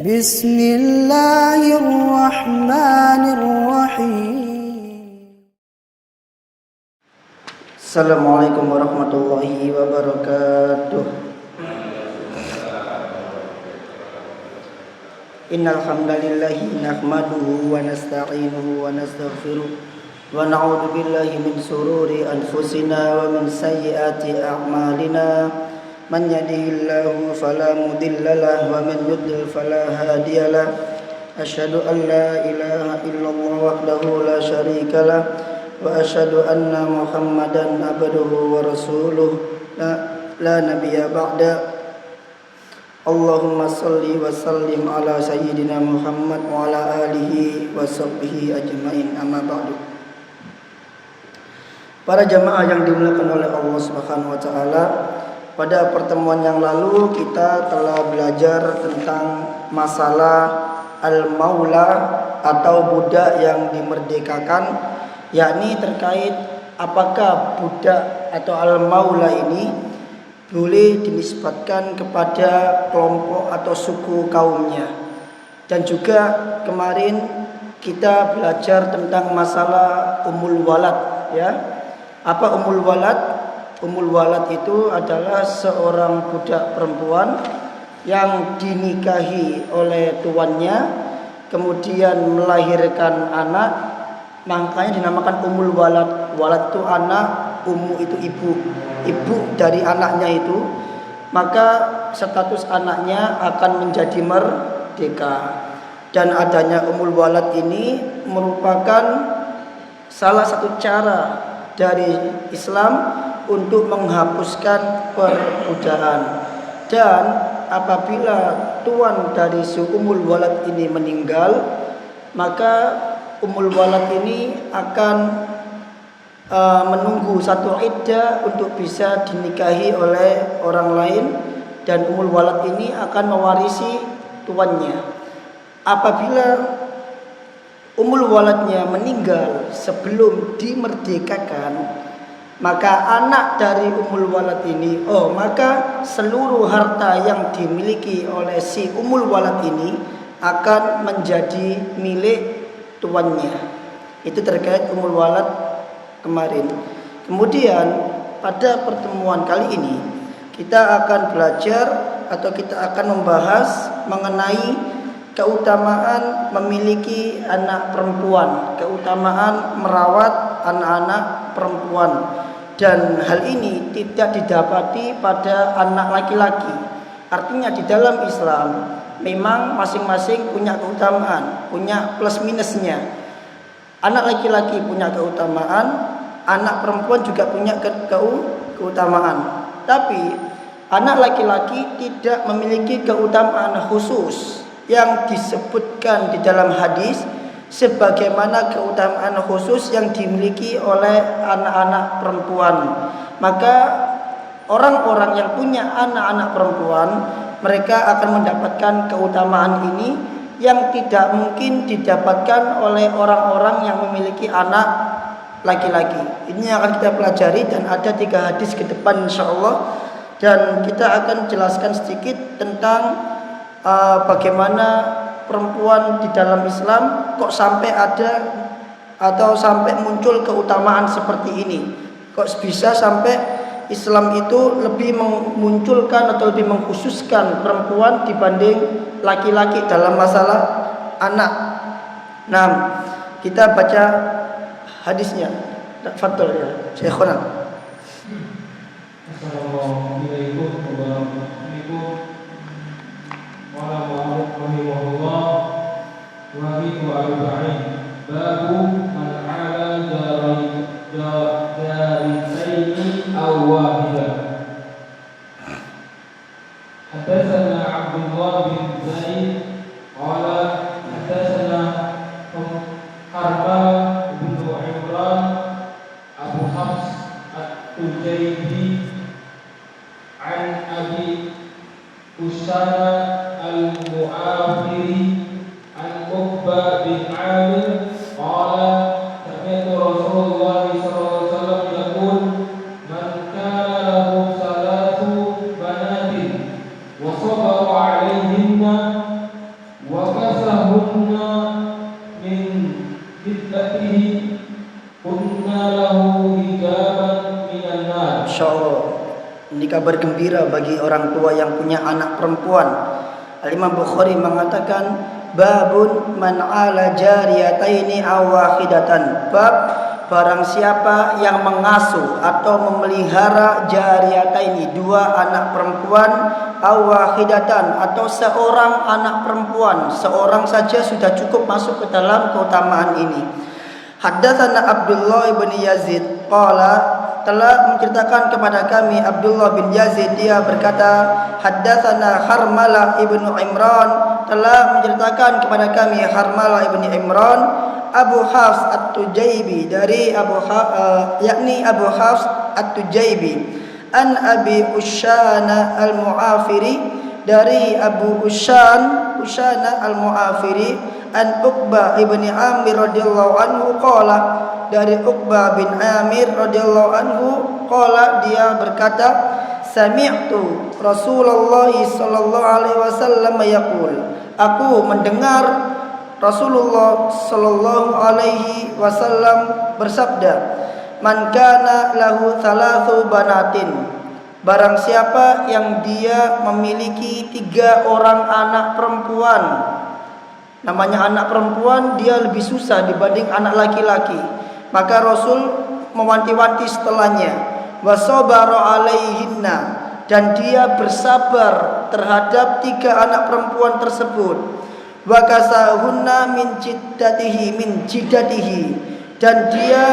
Bismillahirrahmanirrahim. Assalamualaikum warahmatullahi wabarakatuh. Innal hamdalillahi nahmaduhu wa nasta'inuhu wa nastaghfiruh wa na'udzu billahi min shururi anfusina wa min sayyiati a'malina. Man yahdihillahu fala mudilla lahu wa man yudlil fala hadiya lahu. Asyhadu an la ilaha illallah wahdahu la syarika lahu wa asyhadu anna Muhammadan abduhu wa rasuluh la nabiyya ba'da. Allahumma salli wa sallim ala sayyidina Muhammad wa ala alihi wa sahbihi ajma'in, amma ba'du. Para jamaah yang dimuliakan oleh Allah Subhanahu wa taala, pada pertemuan yang lalu kita telah belajar tentang masalah al-maula atau budak yang dimerdekakan, yakni terkait apakah budak atau al-maula ini boleh dinisbatkan kepada kelompok atau suku kaumnya. Dan juga kemarin kita belajar tentang masalah umul walad, ya. Apa umul walad? Umul walad itu adalah seorang budak perempuan yang dinikahi oleh tuannya, kemudian melahirkan anak, makanya dinamakan umul walad. Walad itu anak, ummu itu ibu dari anaknya itu, maka status anaknya akan menjadi merdeka. Dan adanya umul walad ini merupakan salah satu cara dari Islam untuk menghapuskan perbudakan. Dan apabila tuan dari si umul walad ini meninggal, maka umul walad ini akan menunggu satu iddah untuk bisa dinikahi oleh orang lain, dan umul walad ini akan mewarisi tuannya. Apabila umul waladnya meninggal sebelum dimerdekakan, maka anak dari umul walad ini, maka seluruh harta yang dimiliki oleh si umul walad ini akan menjadi milik tuannya. Itu terkait umul walad kemarin. Kemudian pada pertemuan kali ini kita akan belajar atau kita akan membahas mengenai keutamaan memiliki anak perempuan, keutamaan merawat anak-anak perempuan. Dan hal ini tidak didapati pada anak laki-laki. Artinya di dalam Islam memang masing-masing punya keutamaan, punya plus minusnya. Anak laki-laki punya keutamaan, anak perempuan juga punya keutamaan. Tapi anak laki-laki tidak memiliki keutamaan khusus yang disebutkan di dalam hadis sebagaimana keutamaan khusus yang dimiliki oleh anak-anak perempuan. Maka orang-orang yang punya anak-anak perempuan, mereka akan mendapatkan keutamaan ini yang tidak mungkin didapatkan oleh orang-orang yang memiliki anak laki-laki. Ini yang akan kita pelajari, dan ada 3 hadis ke depan insyaallah. Dan kita akan jelaskan sedikit tentang bagaimana perempuan di dalam Islam kok sampai ada atau sampai muncul keutamaan seperti ini. Kok bisa sampai Islam itu lebih memunculkan atau lebih mengkhususkan perempuan dibanding laki-laki dalam masalah anak. Nah, kita baca hadisnya. Tafadhol ya, Syekhuna. Assalamualaikum warahmatullahi wabarakatuh. Rahimahullah wa bihi arba'in babu man 'ala jarisaini aw wahidah. Hadatsana Abdullah bin Zaid qala hadatsana Harba bin Imran Abu Hafs at-Tujaybi an Abi Usama al-Mu'afiri an Uqba bin Amir qala sami'tu Rasulullah sallallahu alaihi wasallam yaqul man kana lahu Masya Allah, ini kabar gembira bagi orang tua yang punya anak perempuan. Al-Imam Bukhari mengatakan, babun man ala jariyataini aw wahidatan. Bab barang siapa yang mengasuh atau memelihara jariyataini, dua anak perempuan, aw wahidatan, atau seorang anak perempuan, seorang saja sudah cukup masuk ke dalam keutamaan ini. Haddatsana Abdullah bin Yazid qala, telah menceritakan kepada kami Abdullah bin Yazid, dia berkata, haddatsana Harmalah ibnu Imran, telah menceritakan kepada kami Harmalah ibnu Imran, Abu Hafs At-Tujaibi, dari yakni Abu Hafs At-Tujaibi, an Abi Usyana Al-Mu'afiri, dari Abu Usyana Al-Mu'afiri, an Uqbah ibni Amir radhiyallahu anhu qala, dari Uqbah bin Amir radhiyallahu anhu qala, dia berkata, sami'tu Rasulullah sallallahu alaihi wasallam yaqul, aku mendengar Rasulullah sallallahu alaihi wasallam bersabda, man kana lahu thalathu banatin, barang siapa yang dia memiliki 3 orang anak perempuan. Namanya anak perempuan dia lebih susah dibanding anak laki-laki, maka Rasul mewanti-wanti setelahnya, wasobara alaihinna, dan dia bersabar terhadap 3 anak perempuan tersebut, wakasahunna min jidatihi, dan dia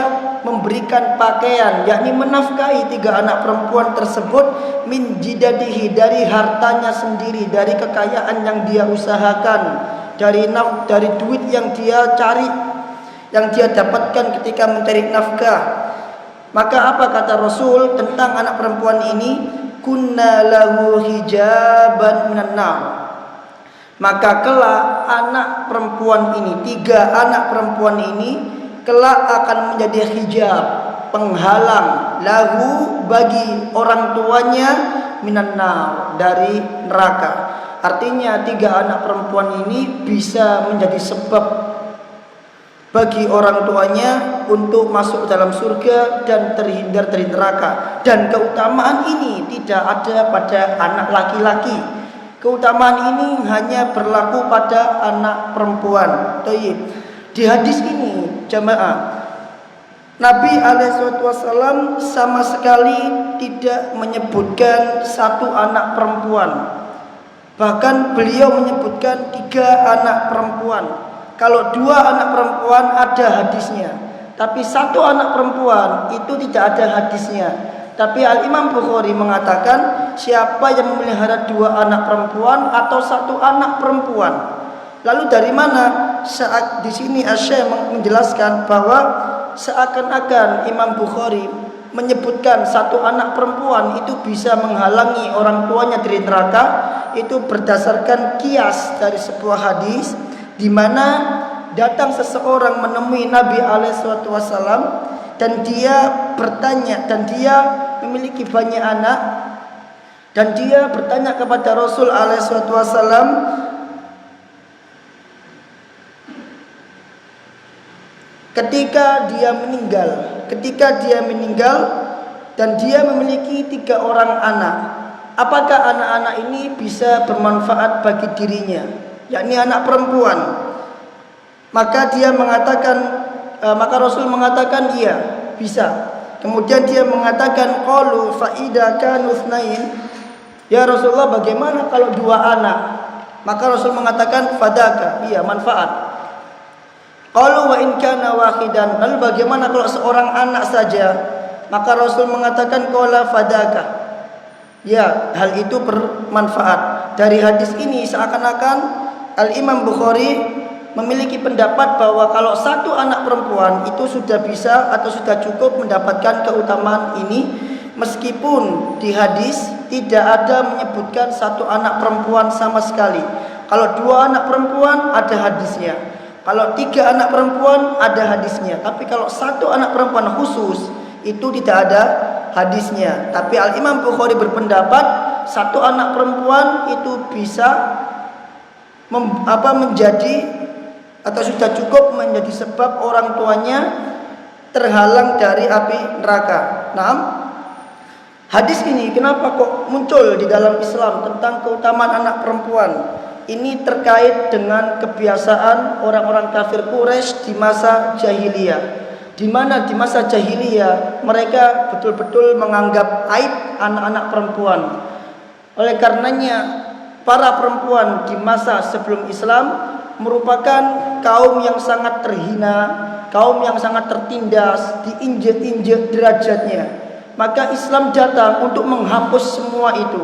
memberikan pakaian, yakni menafkahi 3 anak perempuan tersebut, min jidatihi, dari hartanya sendiri, dari kekayaan yang dia usahakan, dari duit yang dia cari, yang dia dapatkan ketika mencari nafkah. Maka apa kata Rasul tentang anak perempuan ini? Kunna lahu hijaban minan nar. Maka kelak anak perempuan ini, 3 anak perempuan ini kelak akan menjadi hijab, penghalang, lahu, bagi orang tuanya, minan nar, dari neraka. Artinya 3 anak perempuan ini bisa menjadi sebab bagi orang tuanya untuk masuk dalam surga dan terhindar dari neraka. Dan keutamaan ini tidak ada pada anak laki-laki. Keutamaan ini hanya berlaku pada anak perempuan. Di hadis ini jamaah, Nabi SAW sama sekali tidak menyebutkan 1 anak perempuan. Bahkan beliau menyebutkan 3 anak perempuan. Kalau 2 anak perempuan ada hadisnya, tapi 1 anak perempuan itu tidak ada hadisnya. Tapi Al-Imam Bukhari mengatakan, siapa yang memelihara 2 anak perempuan atau 1 anak perempuan. Lalu dari mana? Saat di sini Asy-Syaikh menjelaskan bahwa seakan-akan Imam Bukhari menyebutkan 1 anak perempuan itu bisa menghalangi orang tuanya dari neraka. Itu berdasarkan kias dari sebuah hadis, di mana datang seseorang menemui Nabi SAW, dan dia bertanya, dan dia memiliki banyak anak, dan dia bertanya kepada Rasul SAW, ketika dia meninggal dan dia memiliki 3 orang anak, apakah anak-anak ini bisa bermanfaat bagi dirinya, yakni anak perempuan? Maka Rasul mengatakan iya, bisa. Kemudian dia mengatakan, qalu fa idza kanu itsnain, ya Rasulullah, bagaimana kalau 2 anak? Maka Rasul mengatakan, fadaka, iya, manfaat. Qalu wa in kana wahidan, lalu bagaimana kalau seorang anak saja? Maka Rasul mengatakan, qala fadaka, ya, hal itu bermanfaat. Dari hadis ini seakan-akan Al-Imam Bukhari memiliki pendapat bahwa kalau 1 anak perempuan itu sudah bisa atau sudah cukup mendapatkan keutamaan ini, meskipun di hadis tidak ada menyebutkan 1 anak perempuan sama sekali. Kalau 2 anak perempuan ada hadisnya, kalau 3 anak perempuan ada hadisnya, tapi kalau 1 anak perempuan khusus itu tidak ada hadisnya. Tapi Al-Imam Bukhari berpendapat 1 anak perempuan itu bisa menjadi atau sudah cukup menjadi sebab orang tuanya terhalang dari api neraka. Nah, Hadis ini kenapa kok muncul di dalam Islam tentang keutamaan anak perempuan? Ini terkait dengan kebiasaan orang-orang kafir Quraisy di masa jahiliyah, di mana di masa jahiliyah mereka betul-betul menganggap aib anak-anak perempuan. Oleh karenanya para perempuan di masa sebelum Islam merupakan kaum yang sangat terhina, kaum yang sangat tertindas, diinjek-injek derajatnya. Maka Islam datang untuk menghapus semua itu.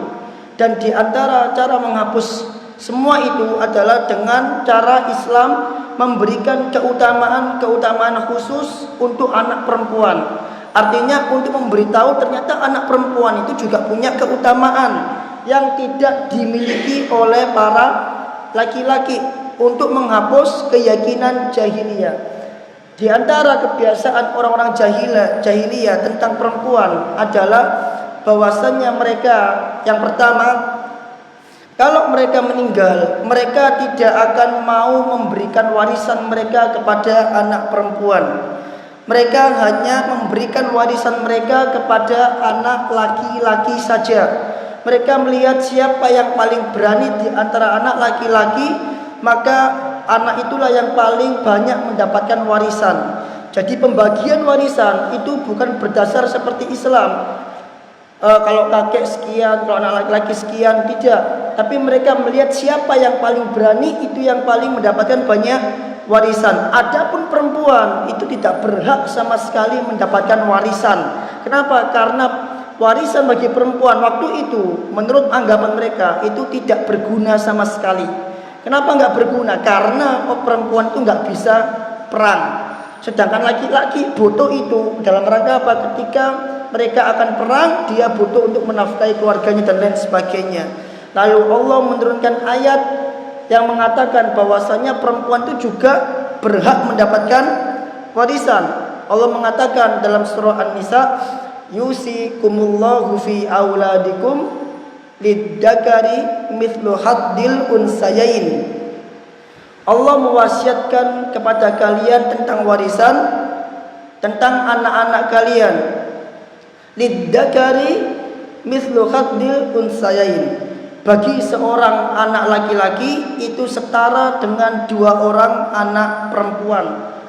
Dan di antara cara menghapus semua itu adalah dengan cara Islam memberikan keutamaan khusus untuk anak perempuan. Artinya untuk memberitahu ternyata anak perempuan itu juga punya keutamaan yang tidak dimiliki oleh para laki-laki, untuk menghapus keyakinan jahiliyah. Di antara kebiasaan orang-orang jahiliyah tentang perempuan adalah bahwasannya mereka, yang pertama, kalau mereka meninggal, mereka tidak akan mau memberikan warisan mereka kepada anak perempuan. Mereka hanya memberikan warisan mereka kepada anak laki-laki saja. Mereka melihat siapa yang paling berani di antara anak laki-laki, maka anak itulah yang paling banyak mendapatkan warisan. Jadi pembagian warisan itu bukan berdasar seperti Islam. Kalau kakek sekian, kalau anak laki-laki sekian, tidak. Tapi mereka melihat siapa yang paling berani, itu yang paling mendapatkan banyak warisan. Adapun perempuan itu tidak berhak sama sekali mendapatkan warisan. Kenapa? Karena warisan bagi perempuan waktu itu menurut anggapan mereka itu tidak berguna sama sekali. Kenapa nggak berguna? Karena perempuan itu nggak bisa perang. Sedangkan laki-laki butuh itu dalam rangka apa? Ketika mereka akan perang, dia butuh untuk menafkahi keluarganya dan lain sebagainya. Lalu Allah menurunkan ayat yang mengatakan bahwasanya perempuan itu juga berhak mendapatkan warisan. Allah mengatakan dalam surah An-Nisa, yusikumullahu fi auladikum lidzakari mithlu haddil unsayain. Allah mewasiatkan kepada kalian tentang warisan, tentang anak-anak kalian. Lidzakari mithlu haddil unsayain. Bagi seorang anak laki-laki itu setara dengan 2 orang anak perempuan,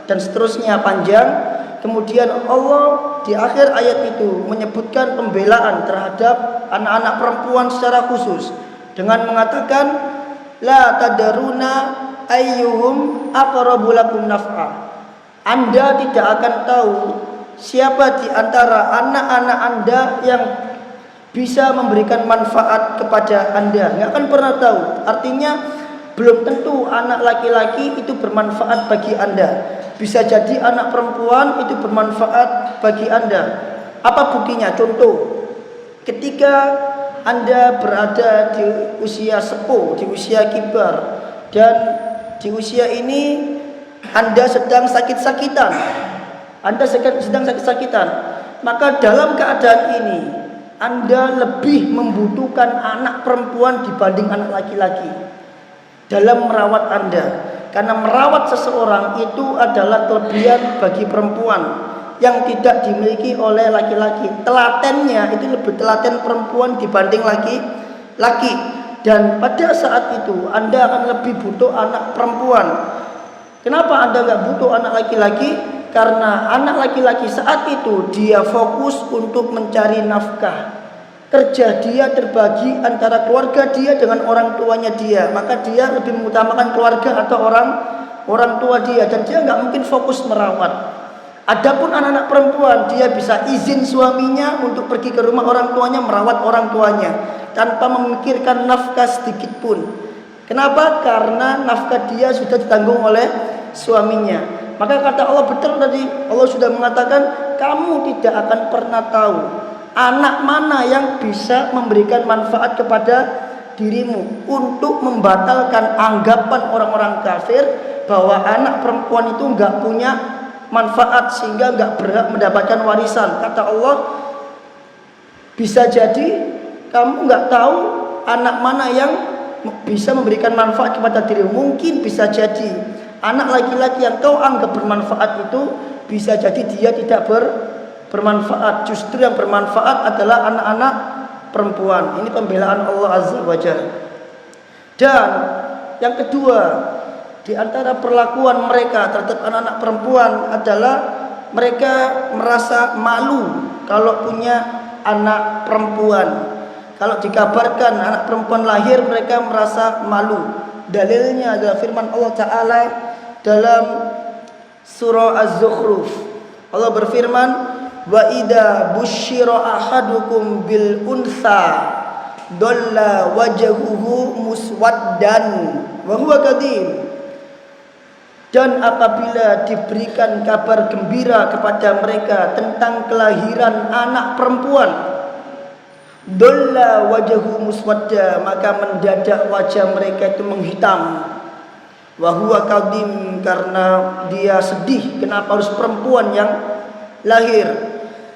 dan seterusnya panjang. Kemudian Allah di akhir ayat itu menyebutkan pembelaan terhadap anak-anak perempuan secara khusus dengan mengatakan la tadaruna ayyuhum aqrabu lakum naf'a. Anda tidak akan tahu siapa di antara anak-anak Anda yang bisa memberikan manfaat kepada Anda. Nggak akan pernah tahu. Artinya belum tentu anak laki-laki itu bermanfaat bagi Anda. Bisa jadi anak perempuan itu bermanfaat bagi Anda. Apa buktinya? Contoh, ketika Anda berada di usia sepuh, di usia kibar, dan di usia ini Anda sedang sakit-sakitan, maka dalam keadaan ini Anda lebih membutuhkan anak perempuan dibanding anak laki-laki dalam merawat Anda. Karena merawat seseorang itu adalah kelebihan bagi perempuan yang tidak dimiliki oleh laki-laki. Telatennya itu lebih telaten perempuan dibanding laki-laki. Dan pada saat itu Anda akan lebih butuh anak perempuan. Kenapa Anda nggak butuh anak laki-laki? Karena anak laki-laki saat itu dia fokus untuk mencari nafkah. Kerja dia terbagi antara keluarga dia dengan orang tuanya dia. Maka dia lebih mengutamakan keluarga atau orang tua dia, dan dia nggak mungkin fokus merawat. Adapun anak-anak perempuan, dia bisa izin suaminya untuk pergi ke rumah orang tuanya, merawat orang tuanya tanpa memikirkan nafkah sedikit pun. Kenapa? Karena nafkah dia sudah ditanggung oleh suaminya. Maka kata Allah betul tadi, Allah sudah mengatakan kamu tidak akan pernah tahu anak mana yang bisa memberikan manfaat kepada dirimu, untuk membatalkan anggapan orang-orang kafir bahwa anak perempuan itu nggak punya manfaat sehingga nggak berhak mendapatkan warisan. Kata Allah, bisa jadi kamu nggak tahu anak mana yang bisa memberikan manfaat kepada dirimu. Mungkin bisa jadi anak laki-laki yang kau anggap bermanfaat itu bisa jadi dia tidak bermanfaat. Justru yang bermanfaat adalah anak-anak perempuan. Ini pembelaan Allah Azza wa Jalla. Dan yang kedua, di antara perlakuan mereka terhadap anak-anak perempuan adalah mereka merasa malu kalau punya anak perempuan. Kalau dikabarkan anak perempuan lahir, mereka merasa malu. Dalilnya adalah firman Allah Ta'ala dalam surah Az-Zukhruf. Allah berfirman, wa idza busyira ahadukum bil unsa dalla wajhuhu muswaddan wa huwa kadhib. Dan apabila diberikan kabar gembira kepada mereka tentang kelahiran anak perempuan, dalla wajhu muswadda, maka mendadak wajah mereka itu menghitam. Wa huwa kadhim, karena dia sedih kenapa harus perempuan yang lahir.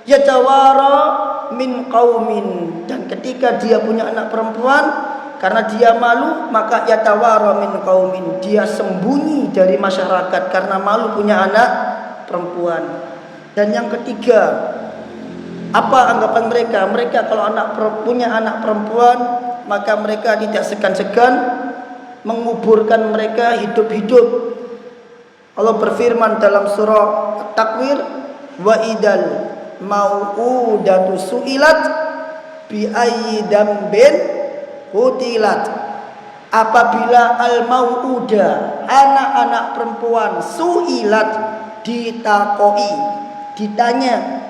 Yatawara min qaumin, dan ketika dia punya anak perempuan, karena dia malu, maka yatawara min qaumin, dia sembunyi dari masyarakat karena malu punya anak perempuan. Dan yang ketiga, apa anggapan mereka? Mereka kalau punya anak perempuan, maka mereka tidak segan-segan menguburkan mereka hidup-hidup. Allah berfirman dalam surah At-Takwir, wa idal mau'udatu su'ilat bi ayyi dambin qutilat. Apabila al-mau'uda, anak-anak perempuan, su'ilat, ditakoi, ditanya,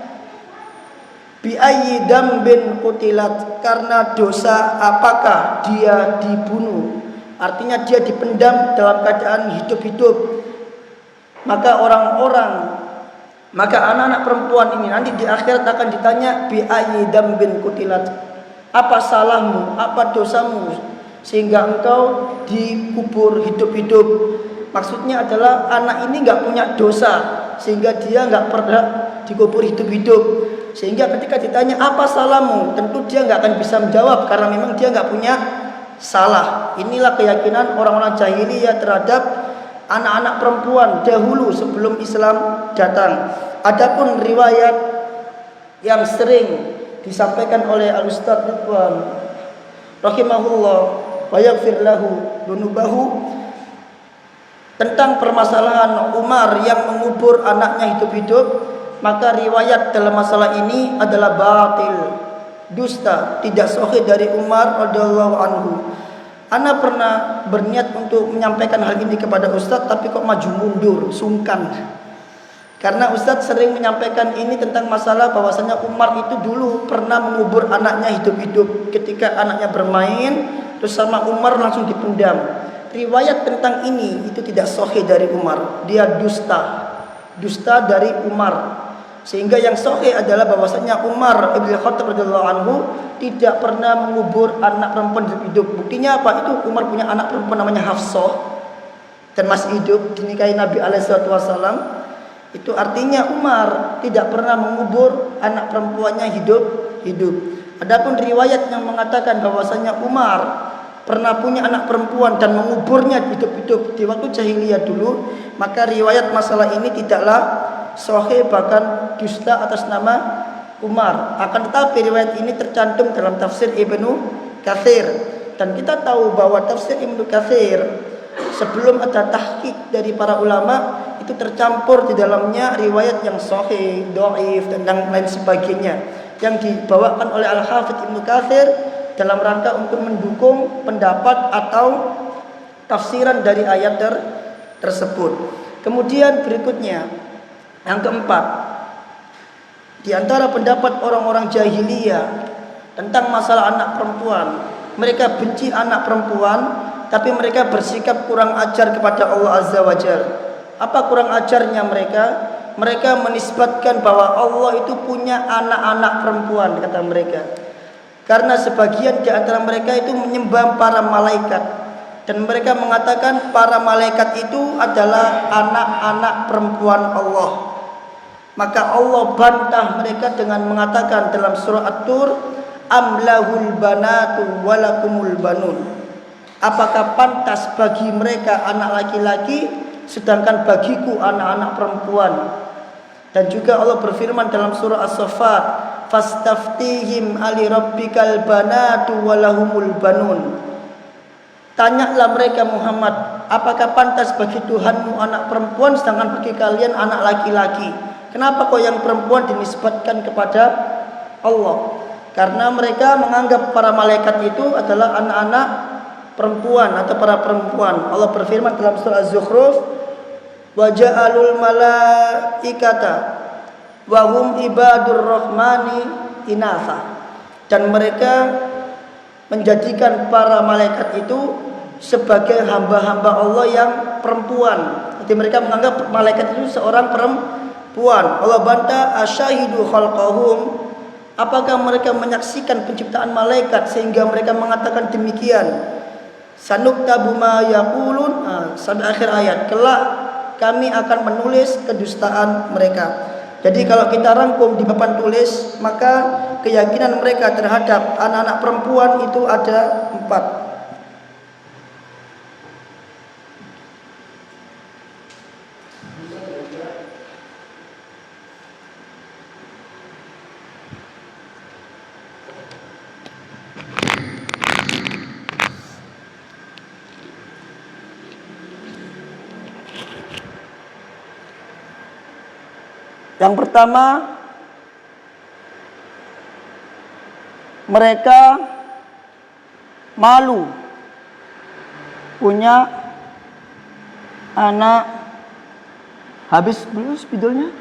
bi ayyi dambin qutilat, karena dosa apakah dia dibunuh. Artinya dia dipendam dalam keadaan hidup-hidup. Maka anak-anak perempuan ini nanti di akhirat akan ditanya, bi ayyi dambin qutilat, apa salahmu, apa dosamu sehingga engkau dikubur hidup-hidup. Maksudnya adalah anak ini enggak punya dosa sehingga dia enggak pernah dikubur hidup-hidup. Sehingga ketika ditanya apa salahmu, tentu dia enggak akan bisa menjawab karena memang dia enggak punya salah. Inilah keyakinan orang-orang jahiliyah terhadap anak-anak perempuan dahulu sebelum Islam datang. Adapun riwayat yang sering disampaikan oleh Al-Ustaz Ridwan rahimahullah wa yaghfir lahu dunubahu tentang permasalahan Umar yang mengubur anaknya hidup-hidup, maka riwayat dalam masalah ini adalah batil, dusta, tidak sahih dari Umar radhiyallahu anhu. Ana pernah berniat untuk menyampaikan hal ini kepada Ustaz, tapi kok maju mundur, sungkan. Karena Ustaz sering menyampaikan ini tentang masalah bahwasanya Umar itu dulu pernah mengubur anaknya hidup-hidup. Ketika anaknya bermain, terus sama Umar langsung dipendam. Riwayat tentang ini itu tidak sahih dari Umar. Dia dusta dari Umar. Sehingga yang sahih adalah bahwasanya Umar Ibn Khattab radhiyallahu anhu tidak pernah mengubur anak perempuan hidup. Buktinya apa? Itu Umar punya anak perempuan namanya Hafsah dan masih hidup, dinikahi Nabi alaihi wasallam. Itu artinya Umar tidak pernah mengubur anak perempuannya hidup. Adapun riwayat yang mengatakan bahwasanya Umar pernah punya anak perempuan dan menguburnya hidup-hidup di waktu jahiliyah dulu, maka riwayat masalah ini tidaklah sahih, bahkan dusta atas nama Umar. Akan tetapi riwayat ini tercantum dalam tafsir Ibnu Katsir, dan kita tahu bahwa tafsir Ibnu Katsir sebelum ada tahqiq dari para ulama itu tercampur di dalamnya riwayat yang sahih, dhaif dan lain sebagainya yang dibawakan oleh Al-Hafidz Ibnu Katsir dalam rangka untuk mendukung pendapat atau tafsiran dari ayat tersebut. Kemudian berikutnya, yang keempat, di antara pendapat orang-orang jahiliyah tentang masalah anak perempuan, mereka benci anak perempuan, tapi mereka bersikap kurang ajar kepada Allah Azza wa Jalla. Apa kurang ajarnya mereka? Mereka menisbatkan bahwa Allah itu punya anak-anak perempuan, kata mereka. Karena sebagian di antara mereka itu menyembah para malaikat, dan mereka mengatakan para malaikat itu adalah anak-anak perempuan Allah. Maka Allah bantah mereka dengan mengatakan dalam surah At-Tur, amlahul banatu walakumul banun. Apakah pantas bagi mereka anak laki-laki sedangkan bagiku anak-anak perempuan? Dan juga Allah berfirman dalam surah As-Saffat, fastaftihim ali rabbikal banatu walahumul banun. Tanyalah mereka Muhammad, apakah pantas bagi Tuhanmu anak perempuan sedangkan bagi kalian anak laki-laki? Kenapa kok yang perempuan dinisbatkan kepada Allah? Karena mereka menganggap para malaikat itu adalah anak-anak perempuan atau para perempuan. Allah berfirman dalam surah Az-Zukhruf, wa ja'alul malaikata wa hum ibadur rahmani inatha. Dan mereka menjadikan para malaikat itu sebagai hamba-hamba Allah yang perempuan. Jadi mereka menganggap malaikat itu seorang perempuan. Allah bantah, asyahidu khalqahum, apakah mereka menyaksikan penciptaan malaikat sehingga mereka mengatakan demikian? Sanuktabu ma yaqulun, sampai akhir ayat. Kelak kami akan menulis kedustaan mereka. Jadi kalau kita rangkum di papan tulis, maka keyakinan mereka terhadap anak-anak perempuan itu ada 4. Yang pertama, mereka malu punya anak. Habis belum spidolnya?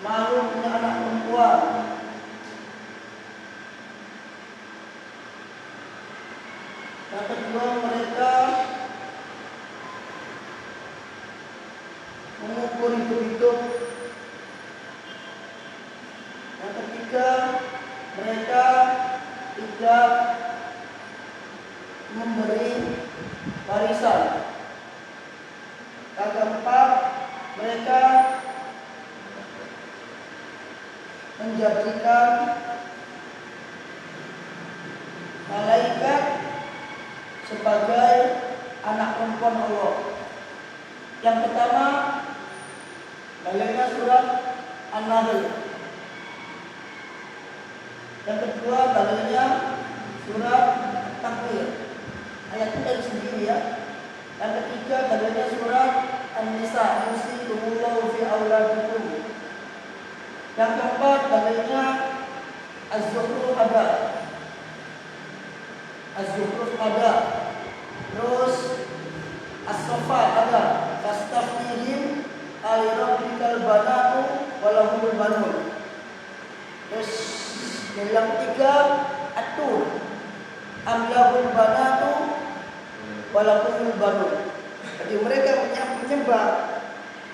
Malu punya anak perempuan. Yang kedua, mereka mengukur hidup-hidup. Yang ketiga, mereka tidak memberi warisan. Yang keempat, mereka menjadikan malaikat sebagai anak perempuan Allah. Yang pertama, dalilnya surat An-Nahl. Yang kedua, dalilnya surat Takwir. Ayatnya dari sendiri ya. Yang ketiga, dalilnya surat An-Nisa, yusikumullahu fi auladikum. Yang keempat, dalilnya Az-Zukhruf ada. Az-Zukhruf ada. Terus As-Saffat ada. Fastaftihim ali rabbikal banatu walahumul banun. Terus yang ketiga At-Tur, am lahul banatu walahumul banun. Jadi mereka menyembah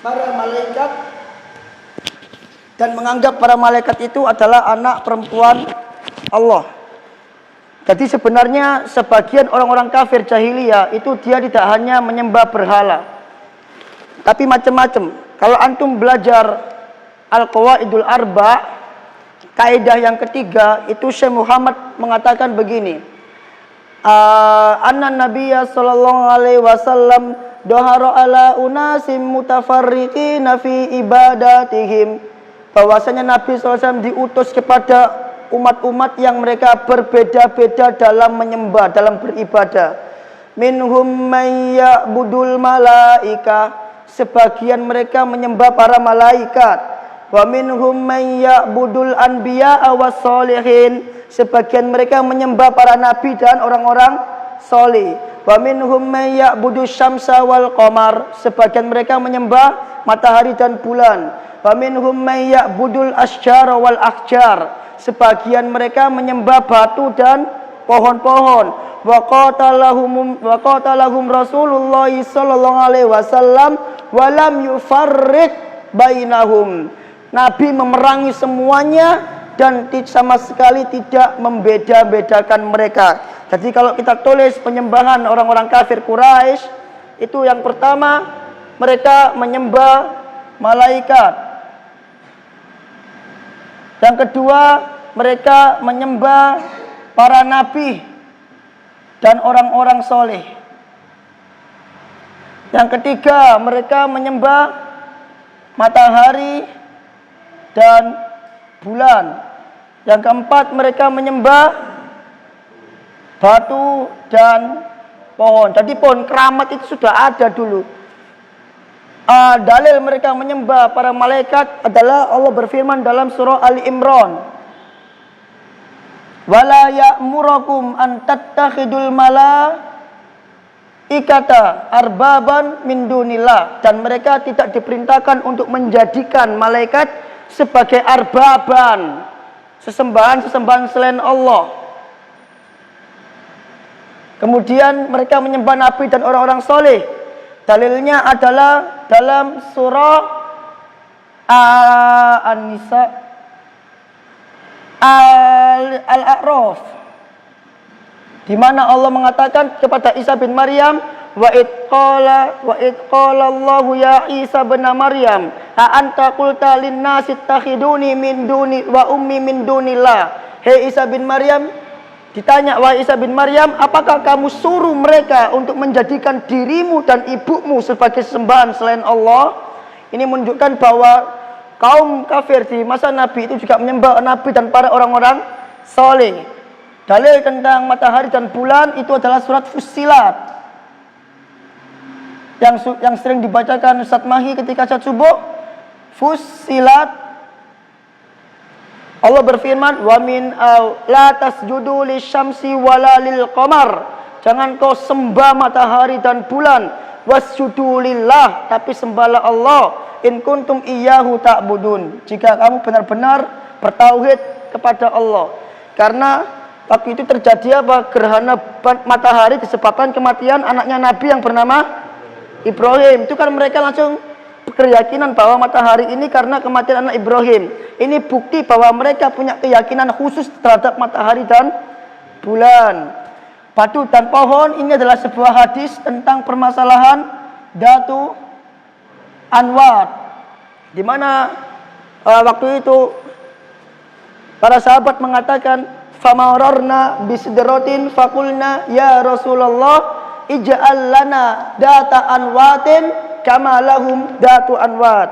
para malaikat dan menganggap para malaikat itu adalah anak perempuan Allah. Jadi sebenarnya sebagian orang-orang kafir jahiliyah itu dia tidak hanya menyembah berhala, tapi macam-macam. Kalau antum belajar Al-Qawaidul Arba, kaidah yang ketiga, itu Syekh Muhammad mengatakan begini. Anna Nabiyya sallallahu alaihi wasallam dohara ala unasim mutafarriqina fi ibadatihim. Bahwasanya Nabi SAW diutus kepada umat-umat yang mereka berbeda-beda dalam menyembah, dalam beribadah. Minhum may ya'budul malaika, sebagian mereka menyembah para malaikat. Wa minhum may ya'budul anbiya was sholihin, sebagian mereka menyembah para nabi dan orang-orang soleh. Wa minhum may ya'budu syamsa wal qamar, sebagian mereka menyembah matahari dan bulan. Wa minhum may ya'budul asyjar wal ahjar, sebagian mereka menyembah batu dan pohon-pohon. wa qatalahum Rasulullah sallallahu alaihi wasallam wa lam yufarriq bainahum. Nabi memerangi semuanya dan sama sekali tidak membeda-bedakan mereka. Jadi kalau kita tulis penyembahan orang-orang kafir Quraisy, itu yang pertama mereka menyembah malaikat. Yang kedua, mereka menyembah para nabi dan orang-orang soleh. Yang ketiga, mereka menyembah matahari dan bulan. Yang keempat, mereka menyembah batu dan pohon. Jadi pohon keramat itu sudah ada dulu. Dalil mereka menyembah para malaikat adalah Allah berfirman dalam surah Ali Imran, wala ya'murakum an tattakhidul malaikata arbaban min dunillah, dan mereka tidak diperintahkan untuk menjadikan malaikat sebagai arbaban, sesembahan selain Allah. Kemudian mereka menyembah nabi dan orang-orang soleh. Dalilnya adalah dalam surah An-Nisa Al-A'raf, di mana Allah mengatakan kepada Isa bin Maryam, wa id qala Allahu ya Isa bin Maryam a anta qulta lin nasi ittakhiduni min duni wa ummi min dunillah. Hei Isa bin Maryam, ditanya, wahai Isa bin Maryam, apakah kamu suruh mereka untuk menjadikan dirimu dan ibumu sebagai sembahan selain Allah? Ini menunjukkan bahwa kaum kafir di masa Nabi itu juga menyembah Nabi dan para orang-orang soleh. Dalil tentang matahari dan bulan itu adalah surat Fussilat yang sering dibacakan Ustaz Mahi ketika saat subuh. Fussilat, Allah berfirman, wa min la tasjudu lisyamsi wala lil qamar. Jangan kau sembah matahari dan bulan. Wasjudu lillah, tapi sembahlah Allah. In kuntum iyyahu ta'budun. Jika kamu benar-benar bertauhid kepada Allah. Karena waktu itu terjadi apa? Gerhana matahari disebabkan kematian anaknya Nabi yang bernama Ibrahim. Itu kan mereka langsung keyakinan bahwa matahari ini karena kematian anak Ibrahim. Ini bukti bahwa mereka punya keyakinan khusus terhadap matahari dan bulan. Batu dan pohon ini adalah sebuah hadis tentang permasalahan Datu Anwat, di mana waktu itu para sahabat mengatakan, famararna bisidratin fakulna ya Rasulullah ij'al lana data anwatin kama lahum datu anwat.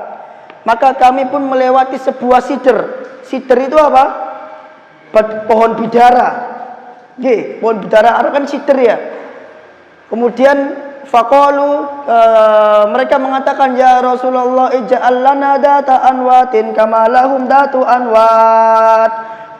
Maka kami pun melewati sebuah sidr. Sidr itu apa? Pohon bidara. Pohon bidara Arab kan sidr ya. Kemudian faqalu, mereka mengatakan, ya Rasulullah ij'al lana data anwatin kama lahum datu anwat.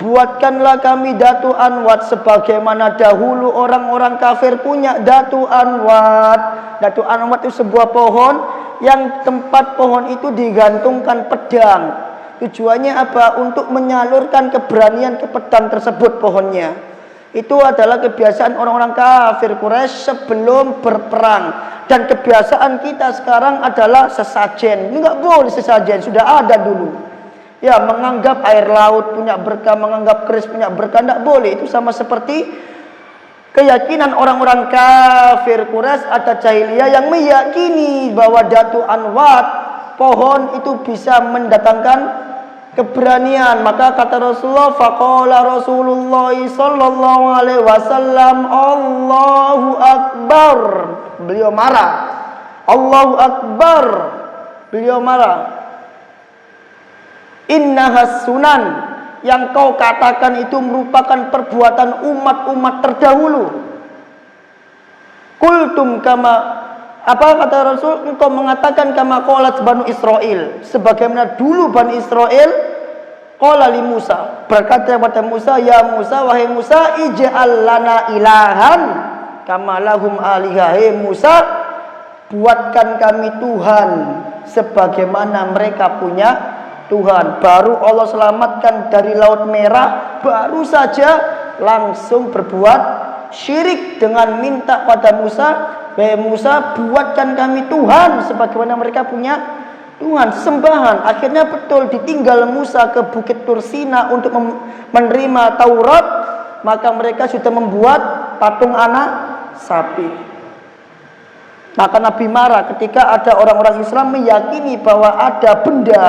Buatkanlah kami datu anwat sebagaimana dahulu orang-orang kafir punya datu anwat. Datu anwat itu sebuah pohon yang tempat pohon itu digantungkan pedang. Tujuannya apa? Untuk menyalurkan keberanian ke pedang tersebut pohonnya. Itu adalah kebiasaan orang-orang kafir Quraisy sebelum berperang. Dan kebiasaan kita sekarang adalah sesajen. Ini nggak boleh sesajen, sudah ada dulu. Ya, menganggap air laut punya berkah, menganggap keris punya berkah, tidak boleh. Itu sama seperti keyakinan orang-orang kafir Quraisy atau jahiliyah yang meyakini bahwa datu anwat, pohon itu bisa mendatangkan keberanian. Maka kata Rasulullah, faqala Rasulullah sallallahu alaihi wasallam, Allahu akbar. Beliau marah. Allahu akbar. Beliau marah. Innahas sunan, yang kau katakan itu merupakan perbuatan umat-umat terdahulu. Kultum kama, apa kata Rasul? Engkau mengatakan kama qalat Banu Israel, sebagaimana dulu Bani Israel qala li Musa, berkata kepada Musa, ya Musa, wahai Musa, ij'al lana ilahan kama lahum alihah. Hei Musa, buatkan kami Tuhan sebagaimana mereka punya Tuhan. Baru Allah selamatkan dari Laut Merah, baru saja langsung berbuat syirik dengan minta pada Musa, "Wahai Musa, buatkan kami Tuhan sebagaimana mereka punya Tuhan, sembahan." Akhirnya betul ditinggal Musa ke Bukit Tursina untuk menerima Taurat, maka mereka sudah membuat patung anak sapi. Maka Nabi marah ketika ada orang-orang Islam meyakini bahwa ada benda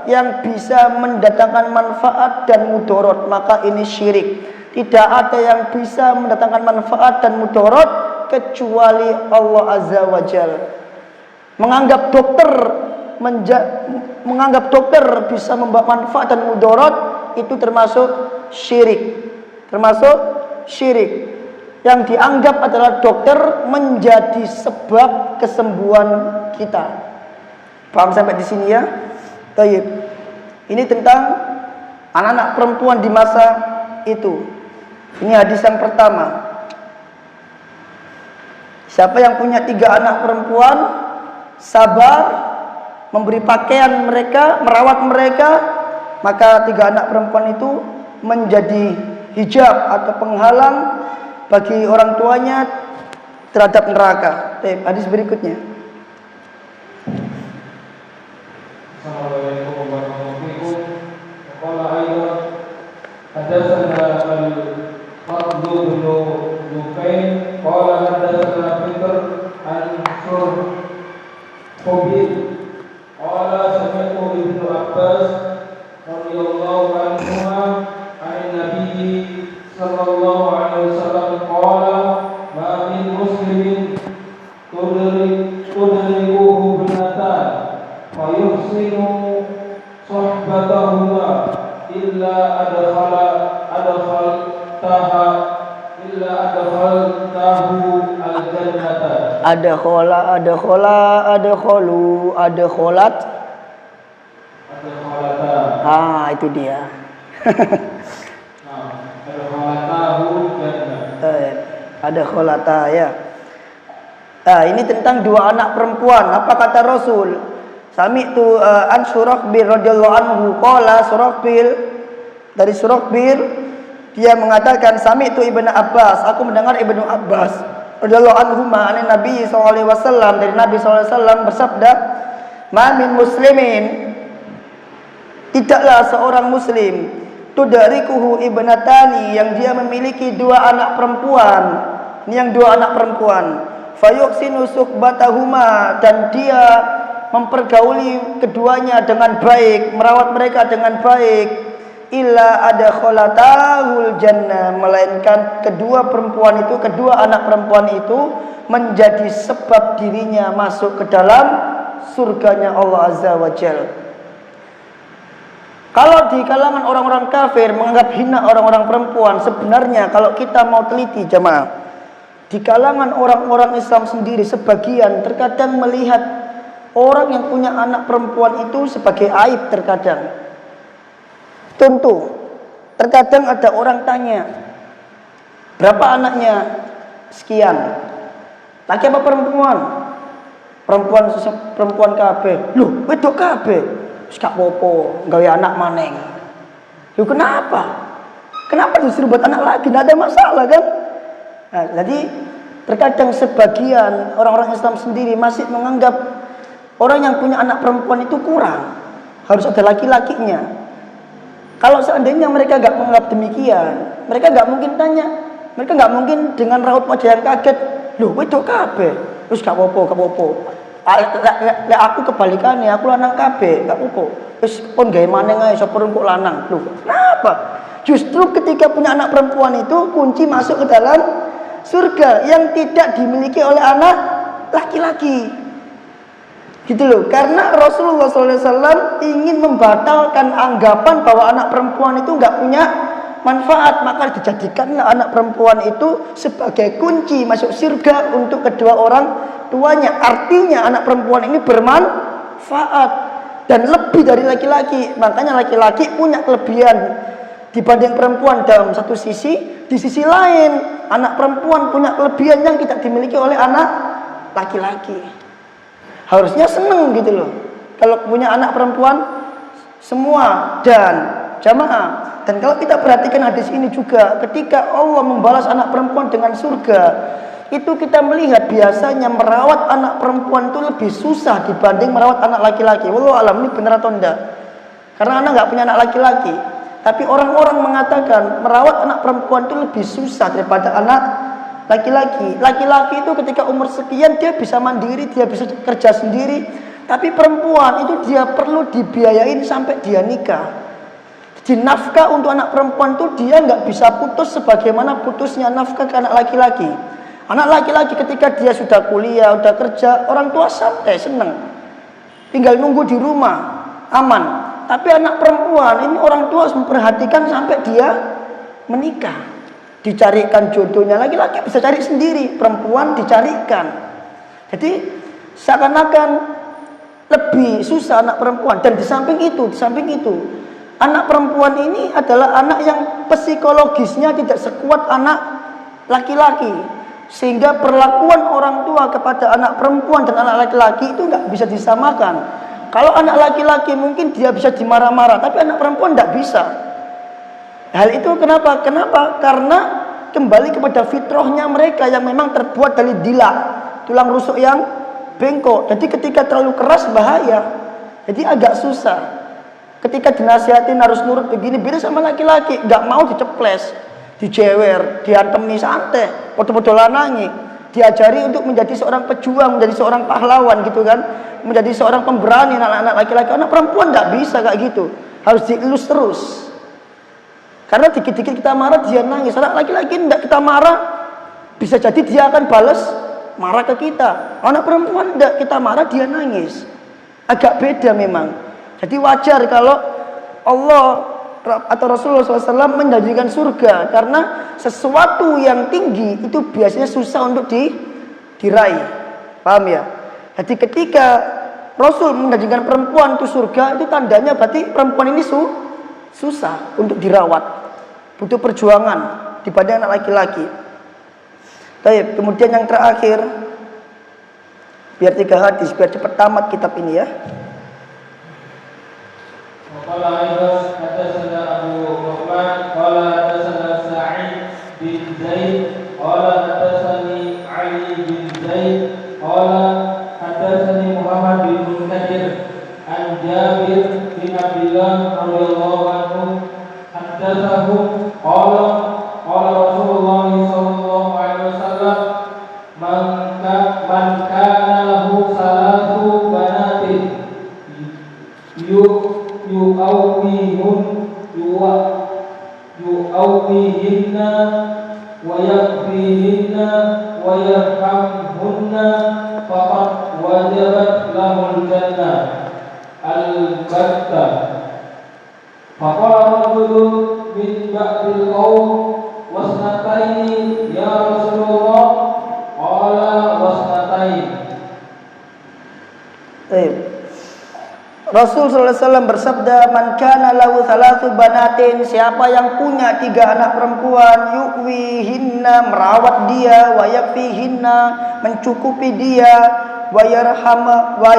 yang bisa mendatangkan manfaat dan mudarat, maka ini syirik. Tidak ada yang bisa mendatangkan manfaat dan mudarat kecuali Allah Azza wa Jalla. Menganggap dokter bisa membawa manfaat dan mudarat itu termasuk syirik. Termasuk syirik. Yang dianggap adalah dokter menjadi sebab kesembuhan kita. Paham sampai di sini ya? Baik. Ini tentang anak-anak perempuan di masa itu. Ini hadis yang pertama. Siapa yang punya 3 anak perempuan, sabar, memberi pakaian mereka, merawat mereka, maka 3 anak perempuan itu menjadi hijab atau penghalang bagi orang tuanya terhadap neraka. Hadis berikutnya. Assalamualaikum warahmatullahi wabarakatuh. Qala ayat hadatsana al-Fadl bin Nufail qala hadatsana Fitr an Shurhubil qala sami'tu Ibnu Abbas radhiyallahu anhuma an Nabi sallallahu alaihi wasallam qala ma min muslimin tudrikuhu binatan wa yuhsinu sohbatahuma illa adkhaltahu al-jannata. Adkholata. Itu dia. Adkholata ya. Ini tentang 2 anak perempuan. Apa kata Rasul? Sami'tu an Surahbil radhiyallahu anhu qala Surahbil, dari Surahbil dia mengatakan sami'tu Ibnu Abbas, aku mendengar Ibnu Abbas radhiyallahu anhu an Nabi sallallahu alaihi wasallam, dari Nabi sallallahu alaihi wasallam bersabda, "Ma min muslimin, tidaklah seorang muslim, tudrikuhu ibnatani, yang dia memiliki 2 anak perempuan." Ini yang 2 anak perempuan. Fayuhsinu suhbatahuma, dan dia mempergauli keduanya dengan baik, merawat mereka dengan baik, illa adkholatahul jannah, melainkan kedua perempuan itu, kedua anak perempuan itu menjadi sebab dirinya masuk ke dalam surganya Allah Azza wa Jalla. Kalau di kalangan orang-orang kafir menganggap hina orang-orang perempuan, sebenarnya kalau kita mau teliti jemaah, di kalangan orang-orang Islam sendiri sebagian terkadang melihat orang yang punya anak perempuan itu sebagai aib terkadang. Contoh, terkadang ada orang tanya, "Berapa anaknya?" "Sekian." "Laki apa perempuan?" Perempuan kabeh." "Loh, wedok kabeh." "Wis gak apa-apa, gawe anak maneng." "Loh, kenapa? Kenapa disuruh buat anak lagi? Tidak ada masalah kan?" Nah, jadi terkadang sebagian orang-orang Islam sendiri masih menganggap orang yang punya anak perempuan itu kurang, harus ada laki-lakinya. Kalau seandainya mereka gak menganggap demikian, mereka gak mungkin tanya, mereka gak mungkin dengan raut wajah yang kaget, "Loh, wedok kabeh." "Wis gak apa-apa, gak apa-apa." Aku kebalikannya, aku lanang kabeh, gak apa-apa. Wis pun gawe maneng ae sapa kok lanang. Loh, kenapa? Justru ketika punya anak perempuan itu kunci masuk ke dalam surga yang tidak dimiliki oleh anak laki-laki. Gitu loh. Karena Rasulullah SAW ingin membatalkan anggapan bahwa anak perempuan itu nggak punya manfaat, maka dijadikanlah anak perempuan itu sebagai kunci masuk surga untuk kedua orang tuanya. Artinya anak perempuan ini bermanfaat dan lebih dari laki-laki. Makanya laki-laki punya kelebihan dibanding perempuan dalam satu sisi. Di sisi lain, anak perempuan punya kelebihan yang tidak dimiliki oleh anak laki-laki. Harusnya seneng gitu loh kalau punya anak perempuan semua. Dan Jamaah. Dan kalau kita perhatikan hadis ini juga, ketika Allah membalas anak perempuan dengan surga, itu kita melihat biasanya merawat anak perempuan itu lebih susah dibanding merawat anak laki-laki. Wallahu alam, ini benar atau enggak? Karena anak nggak punya anak laki-laki. Tapi orang-orang mengatakan merawat anak perempuan itu lebih susah daripada anak laki-laki. Laki-laki itu ketika umur sekian dia bisa mandiri, dia bisa kerja sendiri. Tapi perempuan itu dia perlu dibiayain sampai dia nikah. Jadi nafkah untuk anak perempuan itu dia nggak bisa putus sebagaimana putusnya nafkah ke anak laki-laki. Anak laki-laki ketika dia sudah kuliah, sudah kerja, orang tua santai, seneng. Tinggal nunggu di rumah, aman. Tapi anak perempuan ini orang tua harus memperhatikan sampai dia menikah. Dicarikan jodohnya, laki-laki bisa cari sendiri, perempuan dicarikan. Jadi seakan-akan lebih susah anak perempuan. Dan di samping itu, anak perempuan ini adalah anak yang psikologisnya tidak sekuat anak laki-laki, sehingga perlakuan orang tua kepada anak perempuan dan anak laki-laki itu nggak bisa disamakan. Kalau anak laki-laki mungkin dia bisa dimarah-marah, tapi anak perempuan tidak bisa. Hal itu kenapa? Karena kembali kepada fitrahnya mereka yang memang terbuat dari dilak, tulang rusuk yang bengkok. Jadi ketika terlalu keras bahaya. Jadi agak susah. Ketika dinasihatin harus nurut begini, beda sama laki-laki, nggak mau diceples, dijewer, diantemi santai, podo-podo lanangi, diajari untuk menjadi seorang pejuang, menjadi seorang pahlawan gitu kan, menjadi seorang pemberani. Anak-anak laki-laki, anak perempuan nggak bisa kayak gitu, harus dielus terus. Karena dikit-dikit kita marah dia nangis. Anak laki-laki nggak kita marah, bisa jadi dia akan balas marah ke kita. Anak perempuan nggak kita marah dia nangis, agak beda memang. Jadi wajar kalau Allah atau Rasulullah SAW menjanjikan surga, karena sesuatu yang tinggi itu biasanya susah untuk diraih. Paham ya? Jadi ketika Rasul menjanjikan perempuan itu surga, itu tandanya berarti perempuan ini susah untuk dirawat, butuh perjuangan dibanding anak laki-laki. Baik, kemudian yang terakhir, biar 3 hadis, biar cepat tamat kitab ini ya. قال أيضا حدثنا أبو الرحمن قال حدثنا سعيد بن زيد قال حدثني علي بن زيد قال حدثني محمد بن منكدر عن جابر بن عبد الله رضي الله عنه حدثه قال قال رسول الله صلى الله عليه وسلم من كان له 3 بنات يؤويهن ويكفيهن ويرحمهن فقد وجبت له الجنة البتة. فقال رجل من بعد القوم واثنتين يا رسول الله قال واثنتين. Rasul SAW bersabda, man kana lahu 3 banatin, siapa yang punya 3 anak perempuan, yu'wihinna, merawat dia, wa yakfihinna, mencukupi dia, wa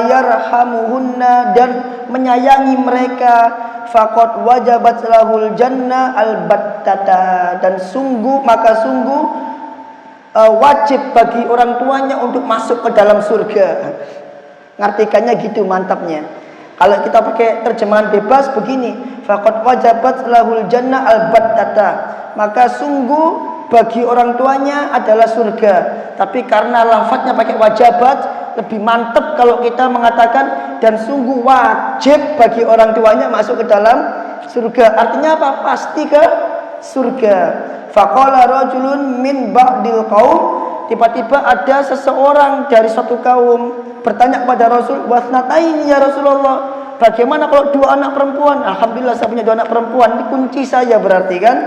yarhamuhunna, dan menyayangi mereka, faqad wajabat lahul jannah albattata, dan sungguh wajib bagi orang tuanya untuk masuk ke dalam surga. Ngartikannya gitu mantapnya. Kalau kita pakai terjemahan bebas begini, faqad wajabat lahul jannah albattata, maka sungguh bagi orang tuanya adalah surga. Tapi karena lafadznya pakai wajabat, lebih mantap kalau kita mengatakan dan sungguh wajib bagi orang tuanya masuk ke dalam surga. Artinya apa? Pasti ke surga. Faqala rajulun min ba'dil qaum, tiba-tiba ada seseorang dari suatu kaum bertanya kepada Rasul, wasnataini ya Rasulullah, bagaimana kalau 2 anak perempuan? Alhamdulillah saya punya 2 anak perempuan, ini kunci saya berarti kan.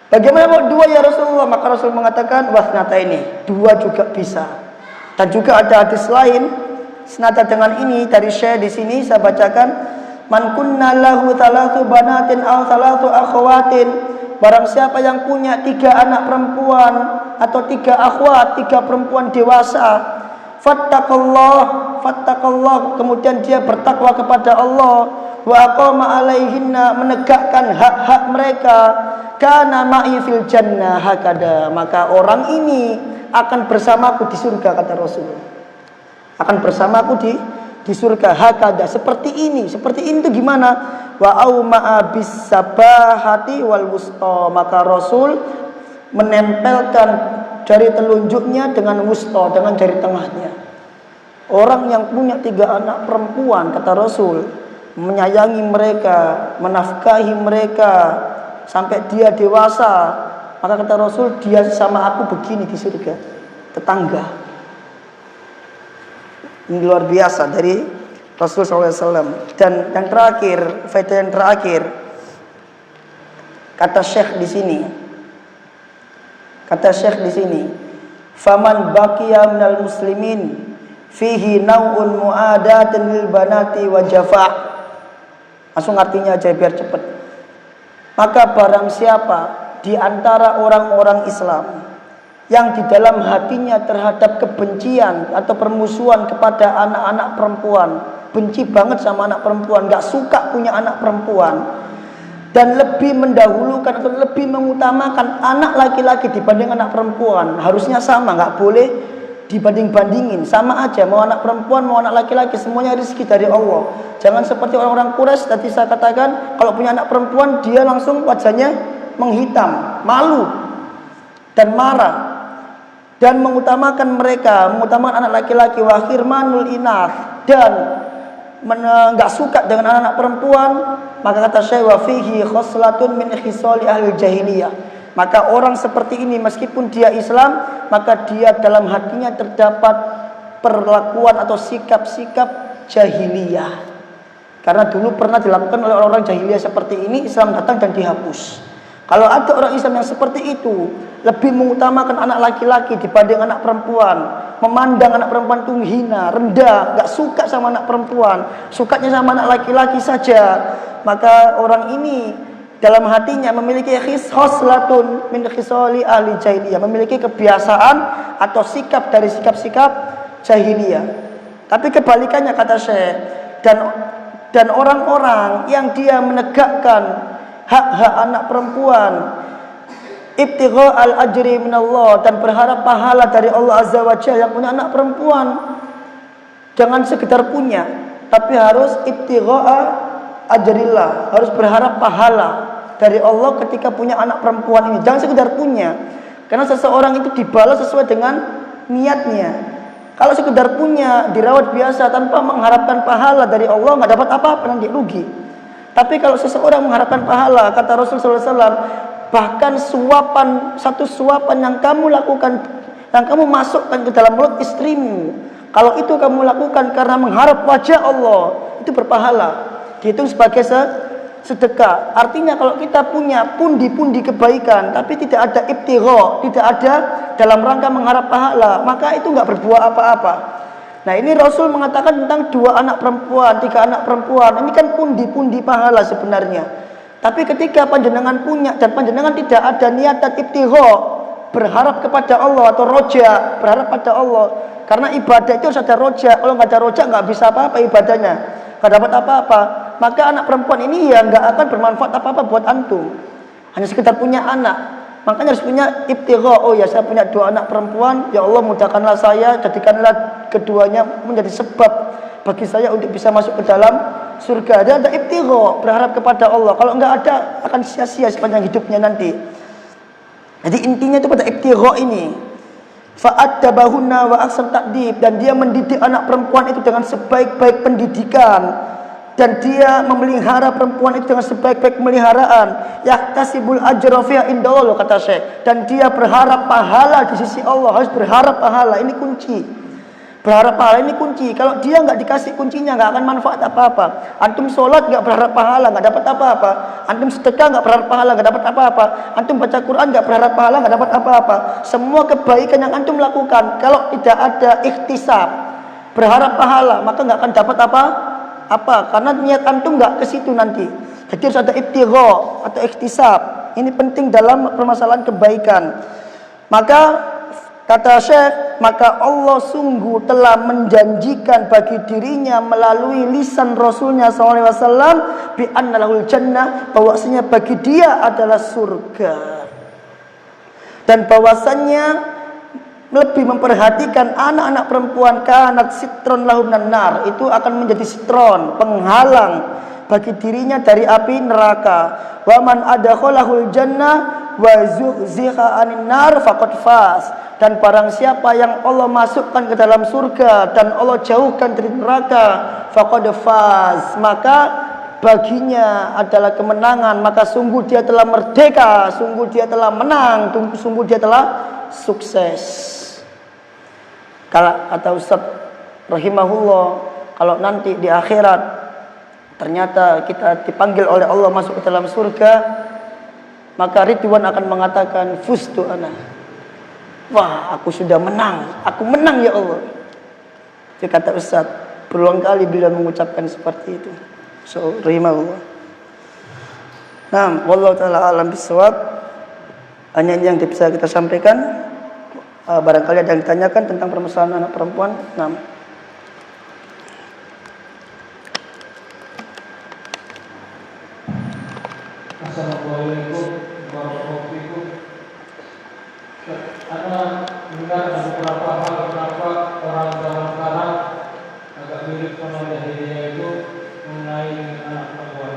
Bagaimana kalau 2 ya Rasulullah? Maka Rasul mengatakan wasnataini, 2 juga bisa. Dan juga ada hadis lain senada dengan ini dari Syekh di sini saya bacakan, man kunna lahu 3 banatin aw 3 akhwatin, barang siapa yang punya 3 anak perempuan atau 3 akhwat, 3 perempuan dewasa, fattaqallah, kemudian dia bertakwa kepada Allah, wa aqama alaihinna, menegakkan hak-hak mereka, kana ma'i fil jannah hakada, maka orang ini akan bersamaku di surga, kata Rasul. Akan bersamaku di surga hakada, seperti ini. Seperti ini itu gimana? Wa auma'a bis sabahati wal wusta, maka Rasul menempelkan jari telunjuknya dengan wusta, dengan jari tengahnya. Orang yang punya 3 anak perempuan, kata Rasul, menyayangi mereka, menafkahi mereka sampai dia dewasa, maka kata Rasul, dia sama aku begini di surga, tetangga. Ini luar biasa dari Rasul SAW. Dan yang terakhir, faedah yang terakhir, kata Syekh di sini, faman baqiya minal muslimin fihi naw'un mu'adatin lil banati wa jafa'. Langsung artinya aja biar cepat. Maka barang siapa di antara orang-orang Islam yang di dalam hatinya terhadap kebencian atau permusuhan kepada anak-anak perempuan, benci banget sama anak perempuan, gak suka punya anak perempuan, dan lebih mendahulukan atau lebih mengutamakan anak laki-laki dibanding anak perempuan, harusnya sama, gak boleh dibanding-bandingin, sama aja, mau anak perempuan mau anak laki-laki, semuanya rezeki dari Allah. Jangan seperti orang-orang Quraisy tadi saya katakan, kalau punya anak perempuan dia langsung wajahnya menghitam, malu dan marah, dan mengutamakan mengutamakan anak laki-laki, wa khirmanul inath, dan enggak suka dengan anak-anak perempuan. Maka kata Syekh, wa fihi khoslatun min khisali ahli jahiliyah, maka orang seperti ini meskipun dia Islam, maka dia dalam hatinya terdapat perlakuan atau sikap-sikap jahiliyah. Karena dulu pernah dilakukan oleh orang-orang jahiliyah seperti ini, Islam datang dan dihapus. Kalau ada orang Islam yang seperti itu, lebih mengutamakan anak laki-laki dibanding anak perempuan, memandang anak perempuan itu hina, rendah, gak suka sama anak perempuan, sukanya sama anak laki-laki saja, maka orang ini dalam hatinya memiliki khoslatun min khisali ahli jahiliyah, memiliki kebiasaan atau sikap dari sikap-sikap jahiliyah. Tapi kebalikannya kata Syekh, dan orang-orang yang dia menegakkan hak-hak anak perempuan, ibtigha al-ajri minallah, dan berharap pahala dari Allah Azza wa Jalla, yang punya anak perempuan jangan sekedar punya, tapi harus ibtigha ajrillah, harus berharap pahala dari Allah ketika punya anak perempuan ini. Jangan sekedar punya, karena seseorang itu dibalas sesuai dengan niatnya. Kalau sekedar punya, dirawat biasa tanpa mengharapkan pahala dari Allah, nggak dapat apa-apa, nanti rugi. Tapi kalau seseorang mengharapkan pahala, kata Rasulullah SAW, bahkan satu suapan yang kamu lakukan, yang kamu masukkan ke dalam mulut istrimu, kalau itu kamu lakukan karena mengharap wajah Allah, itu berpahala, dihitung sebagai sedekah. Artinya kalau kita punya pundi-pundi kebaikan, tapi tidak ada ibtigha, tidak ada dalam rangka mengharap pahala, maka itu nggak berbuah apa-apa. Nah, ini Rasul mengatakan tentang 2 anak perempuan, 3 anak perempuan. Ini kan pundi-pundi pahala sebenarnya. Tapi ketika panjenengan punya dan panjenengan tidak ada niatan ibtigha, berharap kepada Allah atau roja, berharap pada Allah. Karena ibadah itu harus ada roja. Kalau nggak ada roja nggak bisa apa-apa ibadahnya, nggak dapat apa-apa. Maka anak perempuan ini ya nggak akan bermanfaat apa-apa buat antum. Hanya sekedar punya anak. Makanya harus punya ibtigha. Oh ya, saya punya 2 anak perempuan, ya Allah mudahkanlah saya, jadikanlah keduanya menjadi sebab bagi saya untuk bisa masuk ke dalam surga. Dia ada ibtigha, berharap kepada Allah. Kalau enggak ada, akan sia-sia sepanjang hidupnya nanti. Jadi intinya itu pada ibtigha ini. Fa'addabahunna wa ahsan ta'dib, dan dia mendidik anak perempuan itu dengan sebaik-baik pendidikan, dan dia memelihara perempuan itu dengan sebaik-baik pemeliharaan. Yahtasibul ajra fiha indallah, kata Syekh, dan dia berharap pahala di sisi Allah, harus berharap pahala. Ini kunci. Berharap pahala ini kunci. Kalau dia nggak dikasih kuncinya, nggak akan manfaat apa-apa. Antum sholat nggak berharap pahala, nggak dapat apa-apa. Antum sedekah nggak berharap pahala, nggak dapat apa-apa. Antum baca Quran nggak berharap pahala, nggak dapat apa-apa. Semua kebaikan yang antum lakukan, kalau tidak ada ikhtisab, berharap pahala, maka nggak akan dapat apa, karena niat antum nggak ke situ nanti. Jadi harus ada ibtigha atau ikhtisab. Ini penting dalam permasalahan kebaikan. Maka kata Syekh, maka Allah sungguh telah menjanjikan bagi dirinya melalui lisan Rasulnya SAW bi anna lahul jannah, bahwasanya bagi dia adalah surga, dan bahwasannya lebih memperhatikan anak-anak perempuan kanat sitron lahum nar, itu akan menjadi sitron, penghalang bagi dirinya dari api neraka. Wa man adkhalahul jannah wa zuhziha 'anil nar faqad faz, dan barang siapa yang Allah masukkan ke dalam surga dan Allah jauhkan dari neraka, faqad faz, maka baginya adalah kemenangan, maka sungguh dia telah merdeka, sungguh dia telah menang, sungguh dia telah sukses. Kalau kata Ustaz rahimahullah, kalau nanti di akhirat ternyata kita dipanggil oleh Allah masuk ke dalam surga, maka Ridwan akan mengatakan fustu ana, wah aku sudah menang, aku menang ya Allah. Itu kata Ustaz, berulang kali beliau mengucapkan seperti itu. So rahimahullah. Nah, wallahu taala alam bisawab. Hanya ini yang bisa kita sampaikan. Barangkali ada yang ditanyakan tentang permasalahan anak perempuan. Nah, Assalamualaikum warahmatullahi wabarakatuh. Ana dengar ada beberapa hal kenapa orang zaman sekarang agak mirip sama jahiliyah itu mengenai anak perempuan.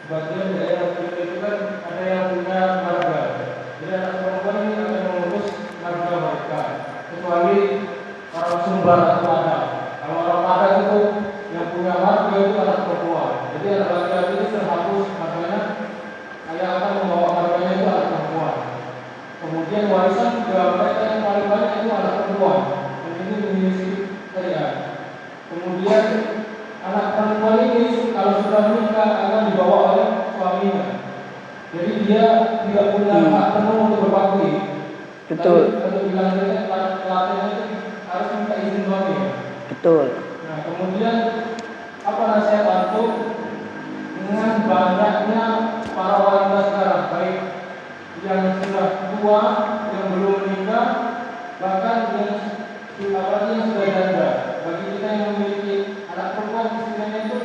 Sebagian daerah kita itu kan ada yang punya marga, jadi anak perempuan ini akan mengurus marga mereka, kecuali orang Sumbar atau Padang. Kalau orang Padang itu yang punya marga itu anak perempuan, jadi anak laki-laki itu terhapus marganya, ayah akan membawa marganya itu anak perempuan. Kemudian warisan juga mereka yang paling banyak itu anak perempuan, dan ini menyelisih syariat. Kemudian anak perempuan ini kalau sudah menikah akan dibawa oleh suaminya, jadi dia tidak punya hak penuh untuk berbakti. betul. Untuk bilang laki-laki itu harus minta izin suami. Betul. Nah, kemudian apa nasihat antum dengan banyaknya para wanita sekarang, baik yang sudah tua, yang belum menikah, bahkan yang sudah janda. Bagi kita yang memiliki anak perempuan, istilahnya itu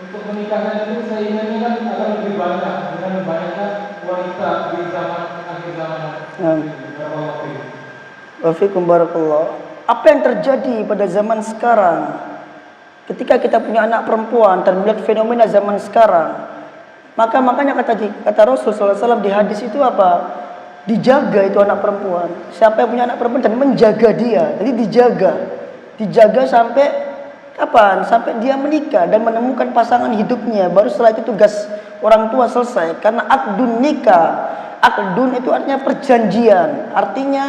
untuk menikahkan itu seinginnya kan akan lebih banyak dengan banyaknya wanita di zaman akhir zaman. Wafikum barakallah. Apa yang terjadi pada zaman sekarang ketika kita punya anak perempuan dan melihat fenomena zaman sekarang, makanya kata Rasul SAW di hadis itu apa? Dijaga itu anak perempuan. Siapa yang punya anak perempuan dan menjaga dia, jadi dijaga sampai kapan? Sampai dia menikah dan menemukan pasangan hidupnya. Baru setelah itu tugas orang tua selesai. Karena akdun nikah, akdun itu artinya perjanjian. Artinya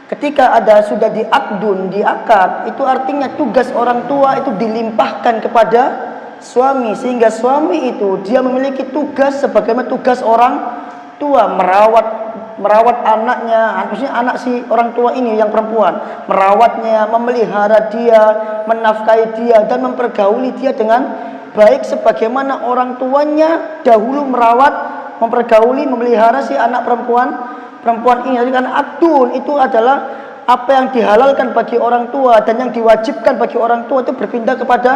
ketika sudah diakdun, diakad, itu artinya tugas orang tua itu dilimpahkan kepada suami, sehingga suami itu dia memiliki tugas sebagaimana tugas orang tua, merawat anaknya, maksudnya anak si orang tua ini yang perempuan, merawatnya, memelihara dia, menafkahi dia, dan mempergauli dia dengan baik sebagaimana orang tuanya dahulu merawat, mempergauli, memelihara si anak perempuan ini. Jadi karena akdun itu adalah apa yang dihalalkan bagi orang tua dan yang diwajibkan bagi orang tua itu berpindah kepada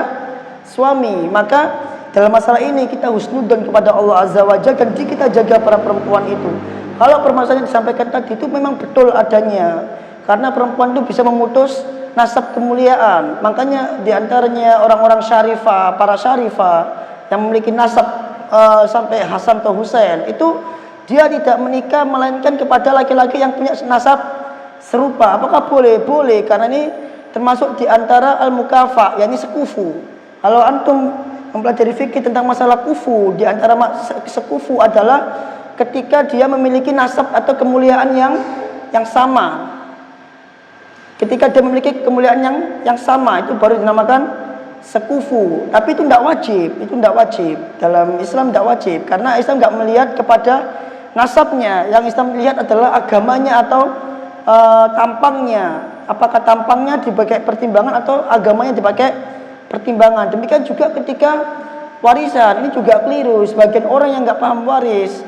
suami. Maka dalam masalah ini kita husnudzon kepada Allah Azza wa Jalla dan kita jaga para perempuan itu. Kalau permasalahan yang disampaikan tadi itu memang betul adanya, karena perempuan itu bisa memutus nasab kemuliaan. Makanya diantaranya orang-orang syarifah, para syarifah yang memiliki nasab sampai Hasan atau Husain, itu dia tidak menikah melainkan kepada laki-laki yang punya nasab serupa. Apakah boleh? Boleh, karena ini termasuk diantara al-mukafa, yakni sekufu. Kalau antum mempelajari fikih tentang masalah kufu, diantara sekufu adalah ketika dia memiliki nasab atau kemuliaan yang sama. Ketika dia memiliki kemuliaan yang sama, itu baru dinamakan sekufu. Tapi itu tidak wajib. Dalam Islam tidak wajib, karena Islam tidak melihat kepada nasabnya. Yang Islam lihat adalah agamanya atau tampangnya. Apakah tampangnya dipakai pertimbangan atau agamanya dipakai pertimbangan. Demikian juga ketika warisan, ini juga keliru. Sebagian orang yang nggak paham waris,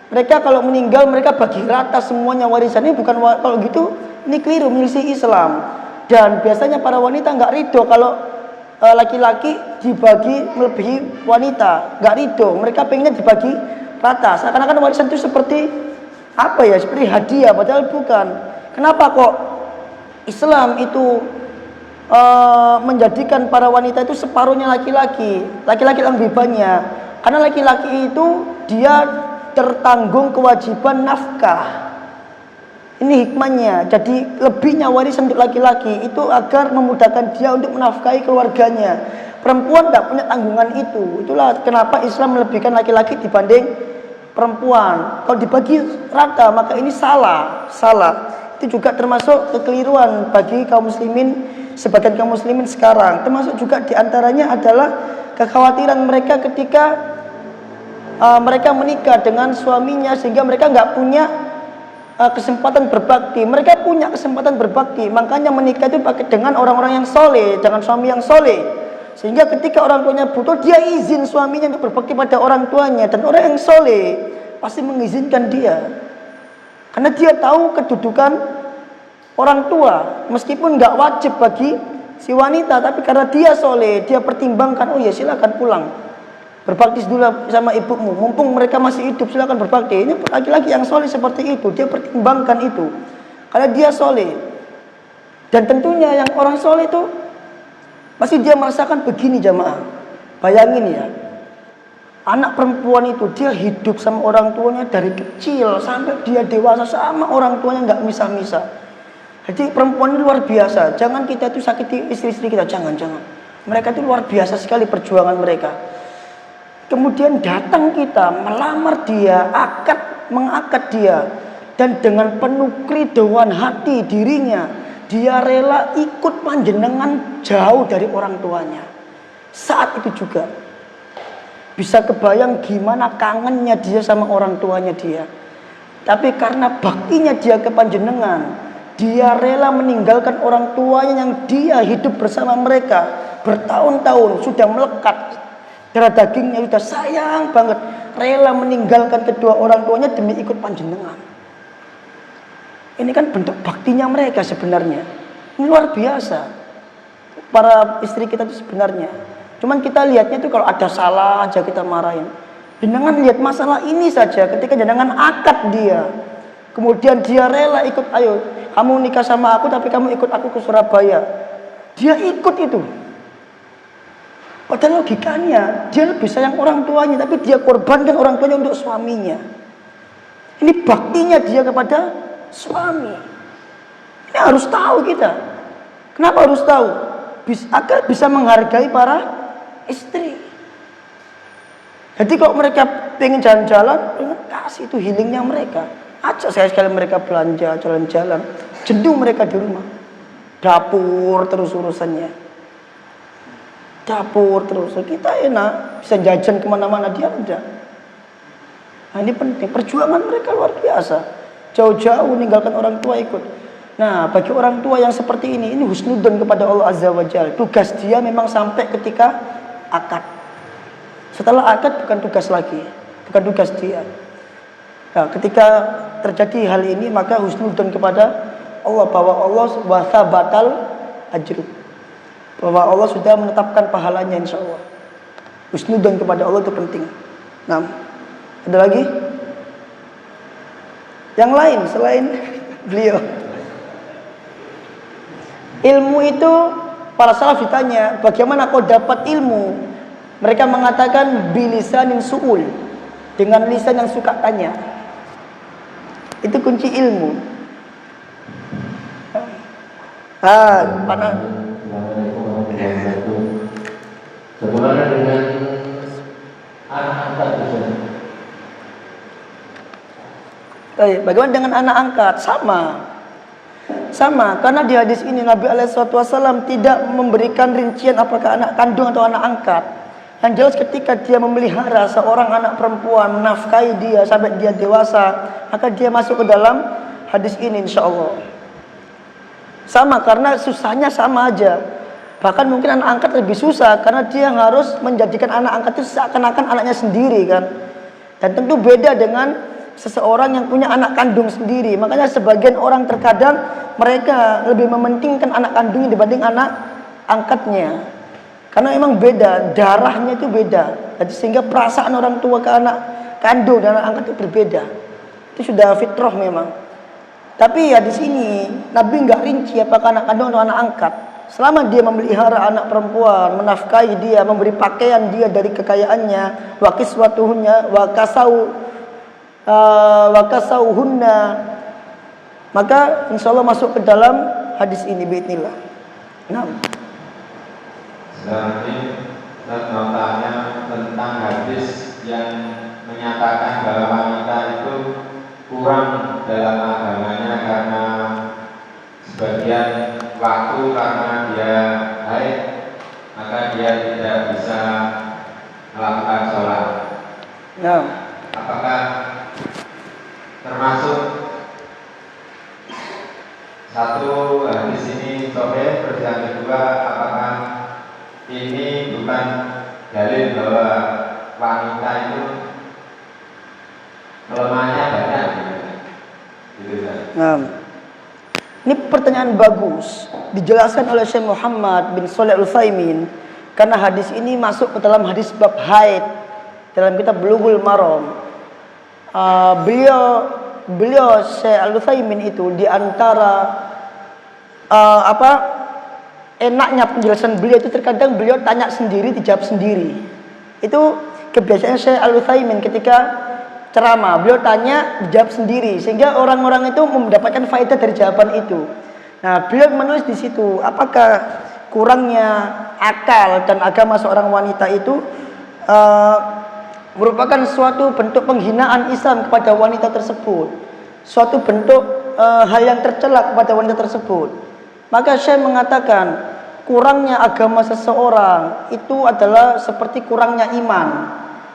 mereka kalau meninggal mereka bagi rata semuanya warisan. Ini bukan, kalau gitu Ini keliru, menyelisih Islam. Dan biasanya para wanita nggak ridho kalau laki-laki dibagi melebihi wanita, nggak ridho. Mereka pengennya dibagi rata. Seakan-akan warisan itu seperti apa ya? Seperti hadiah, padahal bukan. Kenapa kok Islam itu menjadikan para wanita itu separuhnya laki-laki yang lebih banyak? Karena laki-laki itu dia tertanggung kewajiban nafkah. Ini hikmahnya. Jadi lebihnya warisan untuk laki-laki itu agar memudahkan dia untuk menafkahi keluarganya. Perempuan tidak punya tanggungan itu. Itulah kenapa Islam melebihkan laki-laki dibanding perempuan. Kalau dibagi rata maka ini salah. Itu juga termasuk kekeliruan bagi kaum muslimin, sebagian kaum muslimin sekarang. Termasuk juga diantaranya adalah kekhawatiran mereka ketika mereka menikah dengan suaminya sehingga mereka nggak punya kesempatan berbakti. Mereka punya kesempatan berbakti, makanya menikah itu pakai dengan orang-orang yang soleh, dengan suami yang soleh, sehingga ketika orang tuanya butuh dia izin suaminya untuk berbakti pada orang tuanya. Dan orang yang soleh pasti mengizinkan dia, karena dia tahu kedudukan orang tua, meskipun nggak wajib bagi si wanita, tapi karena dia soleh, dia pertimbangkan, oh ya silakan pulang berbakti dulu sama ibumu, mumpung mereka masih hidup, silakan berbakti. Ini laki-laki yang soleh seperti itu, dia pertimbangkan itu karena dia soleh. Dan tentunya yang orang soleh itu pasti dia merasakan begini jamaah. Bayangin ya, anak perempuan itu dia hidup sama orang tuanya dari kecil sampai dia dewasa sama orang tuanya, nggak misah-misah. Jadi perempuan ini luar biasa. Jangan kita itu sakiti istri-istri kita, jangan. Mereka itu luar biasa sekali perjuangan mereka. Kemudian datang kita melamar dia, mengakad dia, dan dengan penuh keriduan hati dirinya, dia rela ikut panjenengan jauh dari orang tuanya. Saat itu juga bisa kebayang gimana kangennya dia sama orang tuanya dia. Tapi karena baktinya dia ke panjenengan, dia rela meninggalkan orang tuanya yang dia hidup bersama mereka bertahun-tahun, sudah melekat darah dagingnya, sudah sayang banget, rela meninggalkan kedua orang tuanya demi ikut panjenengan. Ini kan bentuk baktinya mereka sebenarnya. Ini luar biasa para istri kita itu sebenarnya. Cuman kita lihatnya itu kalau ada salah aja kita marahin. Jenengan lihat masalah ini saja, ketika jenengan akad dia, kemudian dia rela ikut, ayo kamu nikah sama aku tapi kamu ikut aku ke Surabaya, dia ikut itu. Padahal logikanya dia lebih sayang orang tuanya, tapi dia korbankan orang tuanya untuk suaminya. Ini baktinya dia kepada suami. Ini harus tahu kita. Kenapa harus tahu? Agar bisa menghargai para istri. Jadi kalau mereka pengen jalan-jalan, kasih itu healingnya mereka. Ajak sekali-sekali mereka belanja, jalan-jalan. Jenuh mereka di rumah. Dapur terus urusannya. Dapur terus, kita enak bisa jajan kemana-mana, dia enggak. Nah ini penting, perjuangan mereka luar biasa, jauh-jauh meninggalkan orang tua ikut. Nah bagi orang tua yang seperti ini husnudzon kepada Allah Azza wa Jalla. Tugas dia memang sampai ketika akad. Setelah akad bukan tugas lagi, bukan tugas dia. Nah ketika terjadi hal ini maka husnudzon kepada Allah, bahwa Allah batal ajru, bahwa Allah sudah menetapkan pahalanya insya Allah. Husnudzon kepada Allah itu penting. Nah, ada lagi? Yang lain selain beliau? Ilmu itu, para salaf ditanya, bagaimana kau dapat ilmu? Mereka mengatakan bilisanin su'ul, dengan lisan yang suka tanya. Itu kunci ilmu. Mana? Bagaimana dengan anak angkat? Bagaimana dengan anak angkat? Sama, karena di hadis ini Nabi SAW tidak memberikan rincian apakah anak kandung atau anak angkat. Yang jelas ketika dia memelihara seorang anak perempuan, menafkahi dia sampai dia dewasa, maka dia masuk ke dalam hadis ini insya Allah. Sama, karena susahnya sama aja. Bahkan mungkin anak angkat lebih susah karena dia harus menjadikan anak angkat itu seakan-akan anaknya sendiri kan. Dan tentu beda dengan seseorang yang punya anak kandung sendiri. Makanya sebagian orang terkadang mereka lebih mementingkan anak kandungnya dibanding anak angkatnya. Karena memang beda, darahnya itu beda. Jadi sehingga perasaan orang tua ke anak kandung dan anak angkat itu berbeda. Itu sudah fitrah memang. Tapi ya di sini Nabi nggak rinci apakah anak kandung atau anak angkat. Selama dia memelihara anak perempuan, menafkahi dia, memberi pakaian dia dari kekayaannya, wa kiswatuhunna, wa kasauhunna, maka insya Allah masuk ke dalam hadis ini biidznillah. Nah. Sekarang ini saya mau tanya tentang hadis yang menyatakan bahwa wanita itu kurang dalam agamanya karena sebagian waktu karena dia haid maka dia tidak bisa melakukan sholat. Nah. Apakah termasuk satu hadis ini sahih? Terus yang kedua, apakah ini bukan dalil bahwa wanita itu kelemahannya banyak gitu kan? Nah, ini pertanyaan bagus dijelaskan oleh Syekh Muhammad bin Shalih Al-Utsaimin karena hadis ini masuk ke dalam hadis bab haid dalam kitab Bulughul Maram. Beliau Syekh Al-Utsaimin itu diantara enaknya penjelasan beliau itu terkadang beliau tanya sendiri dijawab sendiri. Itu kebiasaan Syekh Al-Utsaimin ketika ceramah, beliau tanya dijawab sendiri sehingga orang-orang itu mendapatkan faedah dari jawaban itu. Nah, beliau menulis di situ apakah kurangnya akal dan agama seorang wanita itu merupakan suatu bentuk penghinaan Islam kepada wanita tersebut, suatu bentuk hal yang tercela kepada wanita tersebut. Maka Syekh mengatakan kurangnya agama seseorang itu adalah seperti kurangnya iman,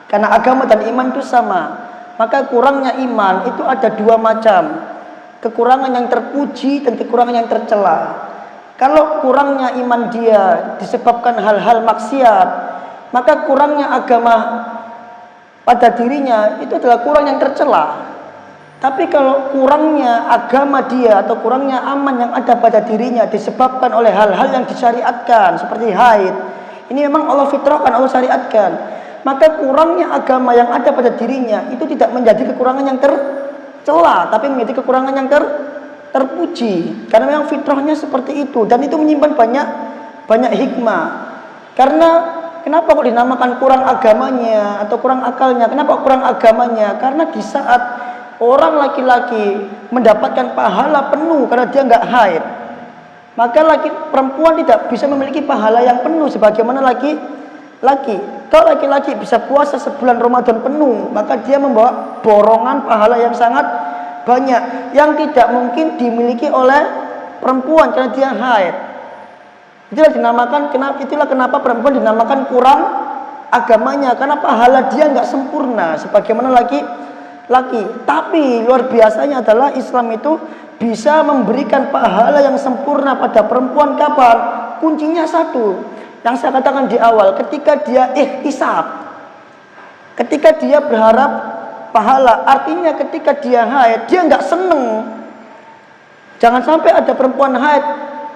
karena agama dan iman itu sama. Maka kurangnya iman itu ada dua macam, kekurangan yang terpuji dan kekurangan yang tercela. Kalau kurangnya iman dia disebabkan hal-hal maksiat, maka kurangnya agama pada dirinya itu adalah kurang yang tercela. Tapi kalau kurangnya agama dia atau kurangnya aman yang ada pada dirinya disebabkan oleh hal-hal yang disyariatkan seperti haid, ini memang Allah fitrahkan, Allah syariatkan, maka kurangnya agama yang ada pada dirinya itu tidak menjadi kekurangan yang tercela, tapi menjadi kekurangan yang terpuji, karena memang fitrahnya seperti itu dan itu menyimpan banyak hikmah. Karena kenapa kok dinamakan kurang agamanya atau kurang akalnya? Kenapa kurang agamanya? Karena di saat orang laki-laki mendapatkan pahala penuh karena dia nggak haid, maka perempuan tidak bisa memiliki pahala yang penuh sebagaimana laki-laki. Kalau laki-laki bisa puasa sebulan Ramadan penuh, maka dia membawa borongan pahala yang sangat banyak yang tidak mungkin dimiliki oleh perempuan karena dia haid. Itulah kenapa perempuan dinamakan kurang agamanya, karena pahala dia nggak sempurna sebagaimana laki. Tapi luar biasanya adalah Islam itu bisa memberikan pahala yang sempurna pada perempuan. Kapan? Kuncinya satu yang saya katakan di awal, ketika dia ihtisab, ketika dia berharap pahala. Artinya ketika dia haid, dia nggak seneng. Jangan sampai ada perempuan haid,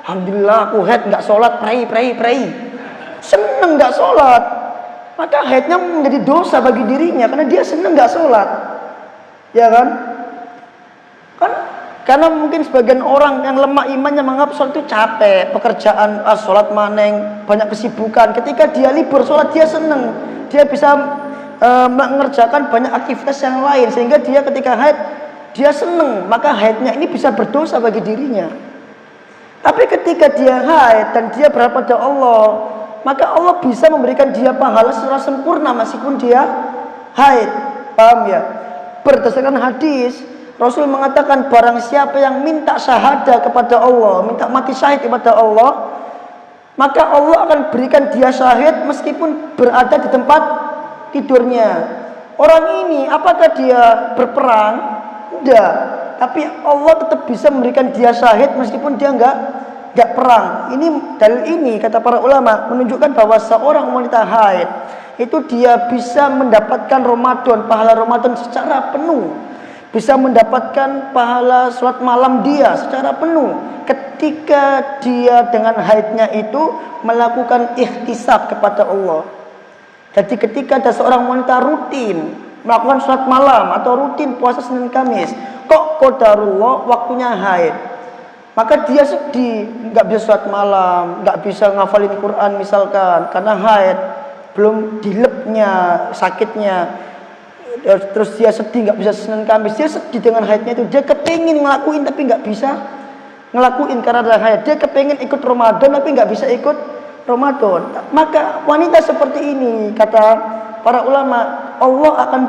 alhamdulillah aku haid nggak sholat, pray, seneng nggak sholat, maka haidnya menjadi dosa bagi dirinya karena dia seneng nggak sholat. Ya kan? Karena mungkin sebagian orang yang lemah imannya menganggap sholat itu capek, pekerjaan, sholat maneng, banyak kesibukan. Ketika dia libur sholat dia seneng, dia bisa mengerjakan banyak aktivitas yang lain sehingga dia ketika haid dia seneng, maka haidnya ini bisa berdosa bagi dirinya. Tapi ketika dia haid dan dia berharap pada Allah, maka Allah bisa memberikan dia pahala secara sempurna meskipun dia haid. Paham ya? Berdasarkan hadis, Rasul mengatakan barang siapa yang minta syahadah kepada Allah, minta mati syahid kepada Allah, maka Allah akan berikan dia syahid meskipun berada di tempat tidurnya. Orang ini apakah dia berperang? Tidak. Tapi Allah tetap bisa memberikan dia syahid meskipun dia enggak perang. Ini dalil ini kata para ulama menunjukkan bahwa seorang wanita haid itu dia bisa mendapatkan Ramadan, pahala Ramadan secara penuh. bisa mendapatkan pahala sholat malam dia secara penuh ketika dia dengan haidnya itu melakukan ihtisab kepada Allah. Jadi ketika ada seorang wanita rutin melakukan sholat malam atau rutin puasa Senin Kamis, kok qadarullah waktunya haid, maka dia sedih, nggak bisa sholat malam, nggak bisa ngafalin Quran misalkan karena haid, belum dilebnya sakitnya. Terus dia sedih nggak bisa Senin Kamis, dia sedih dengan haidnya itu, dia kepingin ngelakuin tapi nggak bisa ngelakuin karena ada haid, dia kepingin ikut Ramadan tapi nggak bisa ikut Ramadan. Maka wanita seperti ini kata para ulama, Allah akan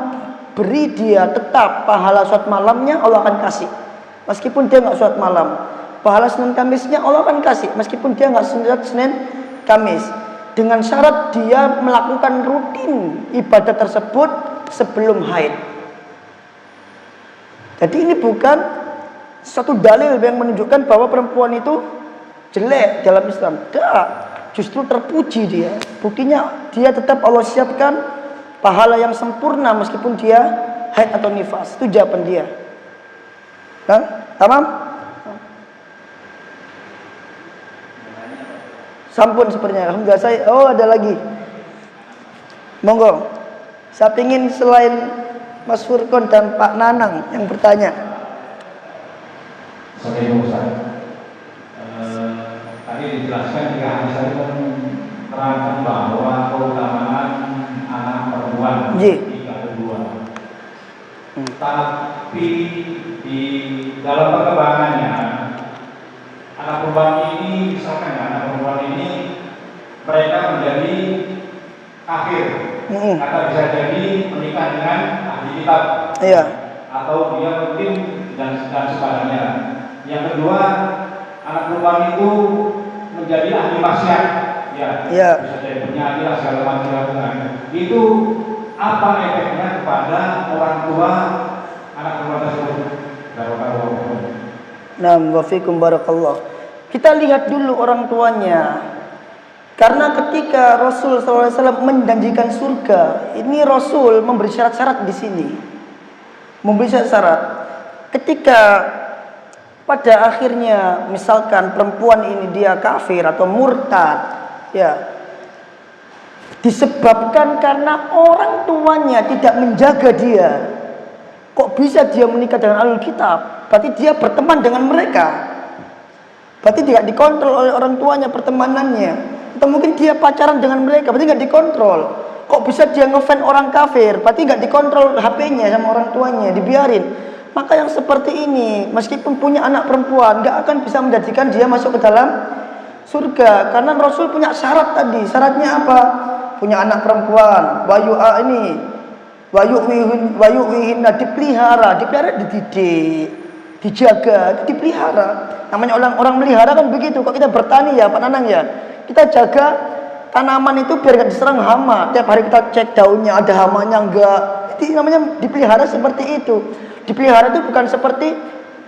beri dia tetap pahala sholat malamnya, Allah akan kasih meskipun dia nggak sholat malam. Pahala Senin Kamisnya Allah akan kasih meskipun dia nggak sholat Senin Kamis, dengan syarat dia melakukan rutin ibadah tersebut sebelum haid. Jadi ini bukan suatu dalil yang menunjukkan bahwa perempuan itu jelek dalam Islam. Tidak, justru terpuji dia. Buktinya dia tetap Allah siapkan pahala yang sempurna meskipun dia haid atau nifas. Itu jawaban dia. Nah, tamam? Sampun sepertinya. Alhamdulillah saya. Oh, ada lagi. Monggo. Saya ingin selain Mas Furqon dan Pak Nanang yang bertanya. Assalamualaikum Ustaz. Tadi dijelaskan jika hadis tadi menerangkan bahwa keutamaan anak perempuan jika kedua. Tapi di dalam perkembangannya anak perempuan ini, misalkan anak perempuan ini mereka menjadi kafir. Atau bisa jadi menikah dengan ahli kitab, atau dia mungkin dan sebagainya. Yang kedua, anak perempuan itu menjadi ahli maksiat, bisa jadi penyanyi segala macam. Itu apa efeknya kepada orang tua anak perempuan tersebut? Nah, wa fikum barakallah. Kita lihat dulu orang tuanya. Karena ketika Rasul SAW menjanjikan surga, ini Rasul memberi syarat-syarat di sini. Memberi syarat. Ketika pada akhirnya misalkan perempuan ini dia kafir atau murtad, disebabkan karena orang tuanya tidak menjaga dia. Kok bisa dia menikah dengan ahlul kitab? Berarti dia berteman dengan mereka. Berarti tidak dikontrol oleh orang tuanya pertemanannya. Atau mungkin dia pacaran dengan mereka, berarti nggak dikontrol. Kok bisa dia ngefan orang kafir? Berarti nggak dikontrol HP-nya sama orang tuanya, dibiarin. Maka yang seperti ini, meskipun punya anak perempuan, nggak akan bisa menjadikan dia masuk ke dalam surga. Karena Rasul punya syarat tadi. Syaratnya apa? Punya anak perempuan, wayuwihinna dipelihara, dididik, dijaga, dipelihara. Namanya orang melihara kan begitu. Kok kita bertani ya, Pak Nanang ya? Kita jaga tanaman itu biar nggak diserang hama. Tiap hari kita cek daunnya ada hamanya enggak. Itu namanya dipelihara seperti itu. Dipelihara itu bukan seperti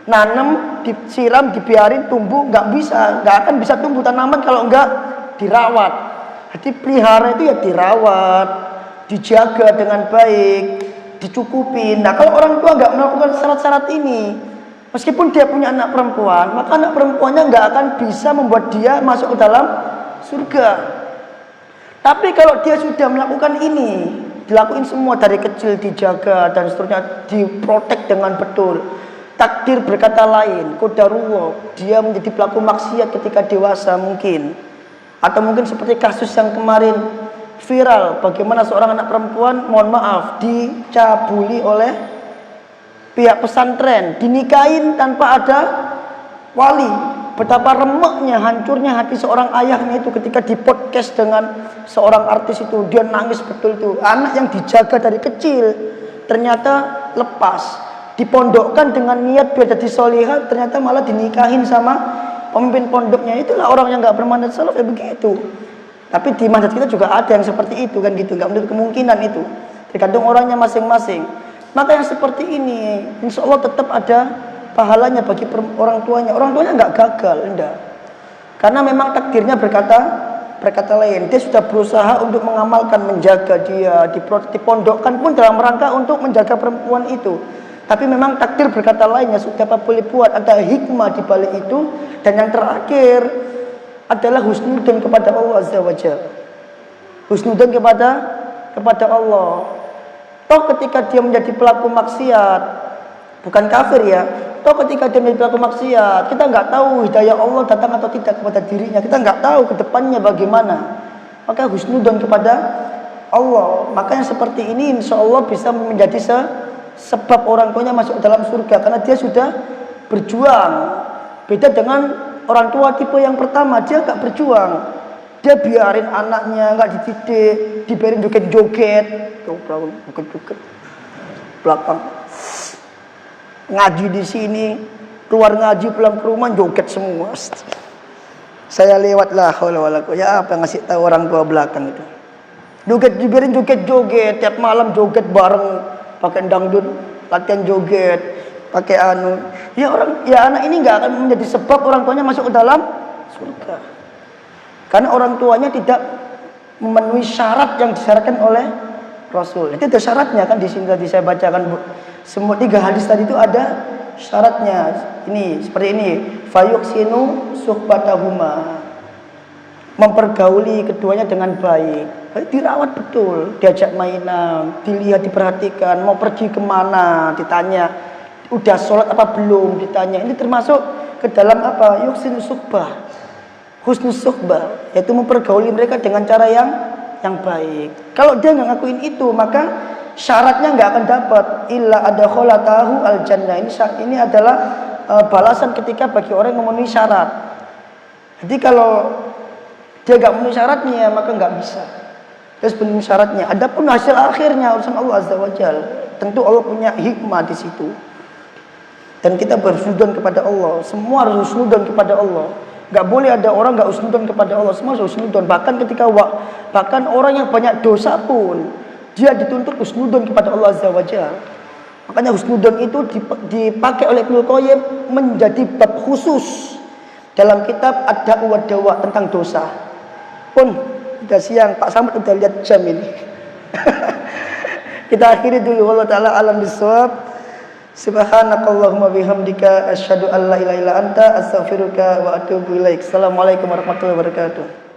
nanam, disiram, dibiarin tumbuh, nggak akan bisa tumbuh tanaman kalau enggak dirawat. Jadi pelihara itu ya dirawat, dijaga dengan baik, dicukupin. Nah kalau orang tua nggak melakukan syarat-syarat ini, meskipun dia punya anak perempuan, maka anak perempuannya nggak akan bisa membuat dia masuk ke dalam surga. Tapi kalau dia sudah melakukan ini, dilakuin semua dari kecil, dijaga dan seterusnya, diprotek dengan betul, takdir berkata lain, qadarullah, dia menjadi pelaku maksiat ketika dewasa mungkin, atau mungkin seperti kasus yang kemarin viral, bagaimana seorang anak perempuan, mohon maaf, dicabuli oleh pihak pesantren, dinikahin tanpa ada wali. Betapa remeknya, hancurnya hati seorang ayahnya itu ketika di podcast dengan seorang artis itu, dia nangis betul tuh. Anak yang dijaga dari kecil ternyata lepas, dipondokkan dengan niat biar jadi solihah, ternyata malah dinikahin sama pemimpin pondoknya. Itulah orang yang nggak bermanhaj salaf ya begitu. Tapi di manhaj kita juga ada yang seperti itu kan gitu, nggak menutup kemungkinan itu. Tergantung orangnya masing-masing. Maka yang seperti ini, insya Allah tetap ada pahalanya bagi orang tuanya. Orang tuanya nggak gagal, enggak. Karena memang takdirnya berkata lain. Dia sudah berusaha untuk mengamalkan, menjaga dia, dipondokkan pun dalam rangka untuk menjaga perempuan itu. Tapi memang takdir berkata lainnya, sudah apa boleh buat, ada hikmah di balik itu. Dan yang terakhir adalah husnudzon kepada Allah Azza wa Jalla. Husnudzon kepada Allah. Toh ketika dia menjadi pelaku maksiat, bukan kafir ya. Toh ketika dia menjadi pelaku maksiat, kita nggak tahu hidayah Allah datang atau tidak kepada dirinya. Kita nggak tahu ke depannya bagaimana. Maka husnudzon kepada Allah. Maka yang seperti ini insya Allah bisa menjadi sebab orang tuanya masuk dalam surga. Karena dia sudah berjuang. Beda dengan orang tua tipe yang pertama, dia nggak berjuang. Dia biarin anaknya nggak dididik, dibiarin joget-joget, joget-joget belakang, ngaji di sini, keluar ngaji pulang ke rumah joget semua. Saya lewat lah, ya apa ngasih tahu orang tua belakang itu. Joget, dibiarin joget-joget, tiap malam joget bareng, pakai dangdut, latihan joget, pakai anu. Ya anak ini nggak akan menjadi sebab orang tuanya masuk ke dalam surga. Karena orang tuanya tidak memenuhi syarat yang disyaratkan oleh Rasul. Itu ada syaratnya kan di sini tadi saya bacakan, Bu. Semua 3 hadis tadi itu ada syaratnya. Ini seperti ini, fayuksinu suhbatahuma. Mempergauli keduanya dengan baik. Dirawat betul, diajak mainan, dilihat, diperhatikan, mau pergi kemana, ditanya, udah sholat apa belum, ditanya. Ini termasuk ke dalam apa? Yuksinu suhbah. Husnul suhbah, yaitu mempergauli mereka dengan cara yang baik. Kalau dia nggak ngakuin itu, maka syaratnya nggak akan dapat. Illa adakholatahu al jannah. Ini adalah balasan ketika bagi orang yang memenuhi syarat. Jadi kalau dia nggak memenuhi syaratnya, maka nggak bisa. Terus penuhi syaratnya. Adapun hasil akhirnya urusan Allah Azza wa Jalla. Tentu Allah punya hikmah di situ. Dan kita berhusnudzon kepada Allah. Semua harus husnudzon kepada Allah. Gak boleh ada orang gak husnudzon kepada Allah. Semua harus husnudzon. Bahkan orang yang banyak dosa pun dia dituntut husnudzon kepada Allah Azza wa Jalla. Makanya husnudzon itu dipakai oleh Ibnu Qayyim menjadi bab khusus dalam kitab Ad-Da'u wad-Dawa tentang dosa. Pun udah siang, Pak Samad udah lihat jam ini. Kita akhiri dulu. Allah Ta'ala alam bisawab. Subhanakallahumma bihamdika asyhadu an la ilaha illa anta astaghfiruka wa atubu ilaik. Assalamualaikum warahmatullahi wabarakatuh.